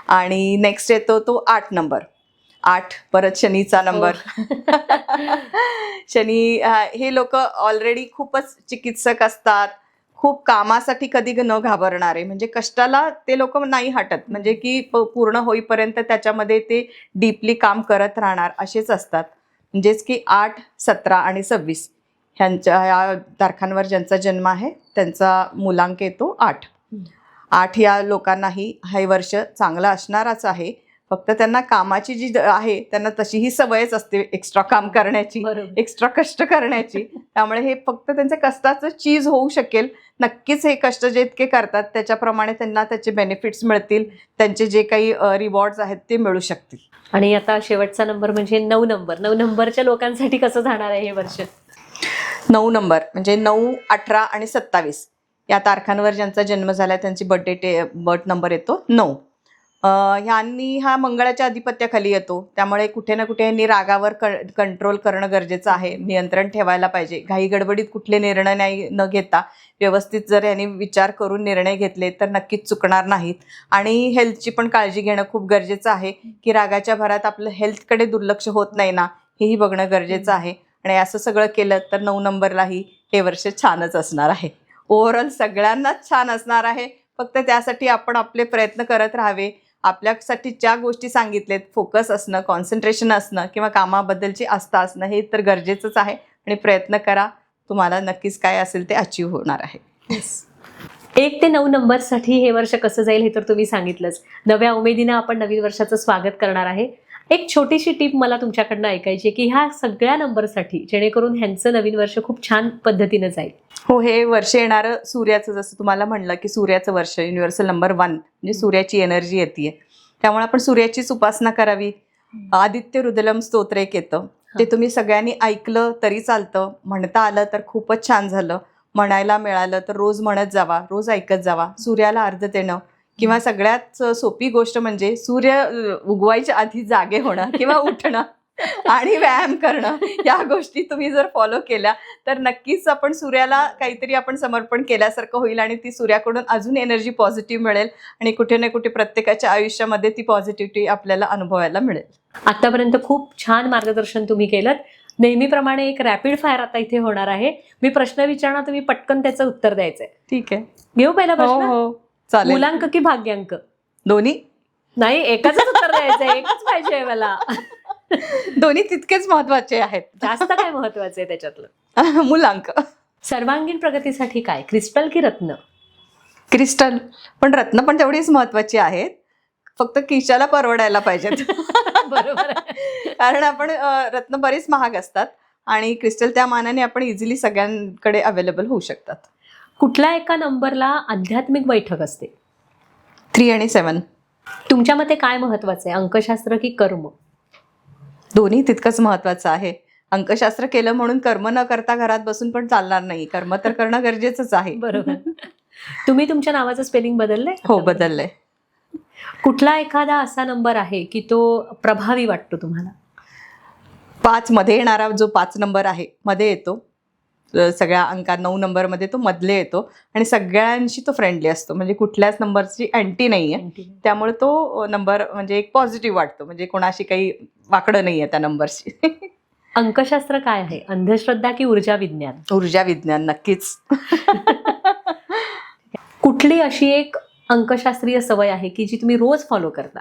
आणि नेक्स्ट येतो तो 8 नंबर. 8 परत शनीचा नंबर. शनी हे लोक ऑलरेडी खूपच चिकित्सक असतात, खूप कामासाठी कधी न घाबरणारे, म्हणजे कष्टाला ते लोक नाही हटत, म्हणजे की पूर्ण होईपर्यंत त्याच्यामध्ये ते डीपली काम करत राहणार असेच असतात. म्हणजेच की 8, 17 आणि 26 ह्या तारखांवर ज्यांचा जन्म आहे त्यांचा मुलांक येतो 8. 8 या लोकांनाही हे वर्ष चांगलं असणारच आहे. फक्त त्यांना कामाची जी आहे त्यांना तशीही सवयच असते एक्स्ट्रा काम करण्याची, एक्स्ट्रा कष्ट करण्याची. त्यामुळे हे फक्त त्यांचं कष्टाचं चीज होऊ शकेल. नक्कीच हे कष्ट जे इतके करतात त्याच्याप्रमाणे त्यांना त्याचे बेनिफिट्स मिळतील, त्यांचे जे काही रिवॉर्ड्स आहेत ते मिळू शकतील. आणि आता शेवटचा नंबर म्हणजे 9 नंबर. 9 नंबरच्या लोकांसाठी कसं जाणार आहे हे वर्ष? 9 नंबर म्हणजे 9, 18 आणि 27 या तारखांवर ज्यांचा जन्म झाला त्यांची बर्थ नंबर येतो 9. ह्यांनी हा मंगळाच्या अधिपत्याखाली येतो. त्यामुळे कुठे ना कुठे यांनी रागावर कंट्रोल करणं गरजेचं आहे, नियंत्रण ठेवायला पाहिजे. घाई गडबडीत कुठले निर्णय न घेता व्यवस्थित जर यांनी विचार करून निर्णय घेतले तर नक्कीच चुकणार नाहीत. आणि हेल्थची पण काळजी घेणं खूप गरजेचं आहे, की रागाच्या भरात आपलं हेल्थकडे दुर्लक्ष होत नाही ना, हेही बघणं गरजेचं आहे. आणि असं सगळं केलं तर 9 नंबरलाही हे वर्ष छानच असणार आहे. ओव्हरऑल सगळ्यांनाच छान असणार आहे. फक्त त्यासाठी आपण आपले प्रयत्न करत राहावे. आपल्यासाठी ज्या गोष्टी सांगितलेत, फोकस असणं, कॉन्सन्ट्रेशन असणं किंवा कामाबद्दलची आस्था असणं हे तर गरजेचंच आहे. आणि प्रयत्न करा, तुम्हाला नक्कीच काय असेल ते अचीव्ह होणार आहे. 1 ते 9 नंबरसाठी हे वर्ष कसं जाईल हे तर तुम्ही सांगितलंच. नव्या उमेदीनं आपण नवीन वर्षाचं स्वागत करणार आहे. एक छोटीशी टिप मला तुमच्याकडनं ऐकायची आहे की ह्या सगळ्या नंबरसाठी, जेणेकरून ह्यांचं नवीन वर्ष खूप छान पद्धतीनं जाईल. हो, हे वर्ष येणारं सूर्याचं, जसं तुम्हाला म्हणलं की सूर्याचं वर्ष, युनिव्हर्सल नंबर 1 म्हणजे सूर्याची एनर्जी येते. त्यामुळे आपण सूर्याचीच उपासना करावी. आदित्य हृदयम स्तोत्र एक येतं, ते तुम्ही सगळ्यांनी ऐकलं तरी चालतं, म्हणता आलं तर खूपच छान झालं, म्हणायला मिळालं तर रोज म्हणत जावा, रोज ऐकत जावा. सूर्याला अर्घ्य देणं किंवा सगळ्यात सोपी गोष्ट म्हणजे सूर्य उगवायच्या आधी जागे होणं किंवा उठणं आणि व्यायाम करणं, या गोष्टी तुम्ही जर फॉलो केल्या तर नक्कीच आपण सूर्याला काहीतरी आपण समर्पण केल्यासारखं होईल आणि ती सूर्याकडून अजून एनर्जी पॉझिटिव्ह मिळेल आणि कुठे ना कुठे प्रत्येकाच्या आयुष्यामध्ये ती पॉझिटिव्हिटी आपल्याला अनुभवायला मिळेल. आतापर्यंत खूप छान मार्गदर्शन तुम्ही केलं. नेहमीप्रमाणे एक रॅपिड फायर आता इथे होणार आहे. मी प्रश्न विचारणार, तुम्ही पटकन त्याचं उत्तर द्यायचंय. ठीक आहे, घेऊ पहिला प्रश्न? हो चालेल. मुलांक की भाग्यांक? दोन्ही. नाही, एकाच उत्तर द्यायचंय, एकच पाहिजे मला. दोन्ही तितकेच महत्वाचे आहेत. जास्त काय महत्वाचं आहे त्याच्यातलं? मुलांक. सर्वांगीण प्रगतीसाठी काय, क्रिस्टल की रत्न? क्रिस्टल, पण रत्न पण तेवढीच महत्वाची आहेत, फक्त खिशाला परवडायला पाहिजेत. बरोबर. कारण आपण रत्न बरेच महाग असतात आणि क्रिस्टल त्या मानाने आपण इझिली सगळ्यांकडे अवेलेबल होऊ शकतात. कुठल्या एका नंबरला आध्यात्मिक बैठक असते? 3 आणि 7. तुमच्या मते काय महत्वाचं आहे, अंकशास्त्र की कर्म? दोन्ही तितकंच महत्वाचं आहे. अंकशास्त्र केलं म्हणून कर्म न करता घरात बसून पण चालणार नाही. कर्म तर करणं गरजेचंच आहे. बरोबर. तुम्ही तुमच्या नावाचं स्पेलिंग बदललंय? हो, बदललंय. कुठला एखादा असा नंबर आहे की तो प्रभावी वाटतो तुम्हाला? 5 मध्ये येणारा जो 5 नंबर आहे, मध्ये येतो. सगळ्या अंकात 9 नंबरमध्ये तो मधले येतो आणि सगळ्यांशी तो फ्रेंडली असतो, म्हणजे कुठल्याच नंबरची अँटी नाही आहे. त्यामुळे तो नंबर म्हणजे एक पॉझिटिव्ह वाटतो, म्हणजे कोणाशी काही वाकडं नाही आहे त्या नंबरशी. अंकशास्त्र काय आहे, अंधश्रद्धा की ऊर्जा विज्ञान? ऊर्जा विज्ञान, नक्कीच. कुठली अशी एक अंकशास्त्रीय सवय आहे की जी तुम्ही रोज फॉलो करता?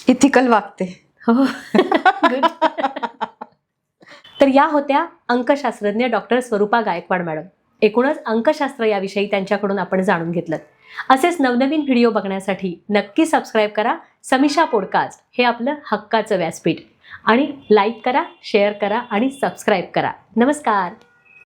इथिकल वागते. हो. Good. तर या होत्या अंकशास्त्रज्ञ डॉक्टर स्वरूपा गायकवाड मॅडम. एकूणच अंकशास्त्र याविषयी त्यांच्याकडून आपण जाणून घेतलं. असेच नवनवीन व्हिडिओ बघण्यासाठी नक्की सबस्क्राईब करा समीक्षा पॉडकास्ट, हे आपलं हक्काचं व्यासपीठ. आणि लाईक करा, शेअर करा आणि सबस्क्राईब करा. नमस्कार.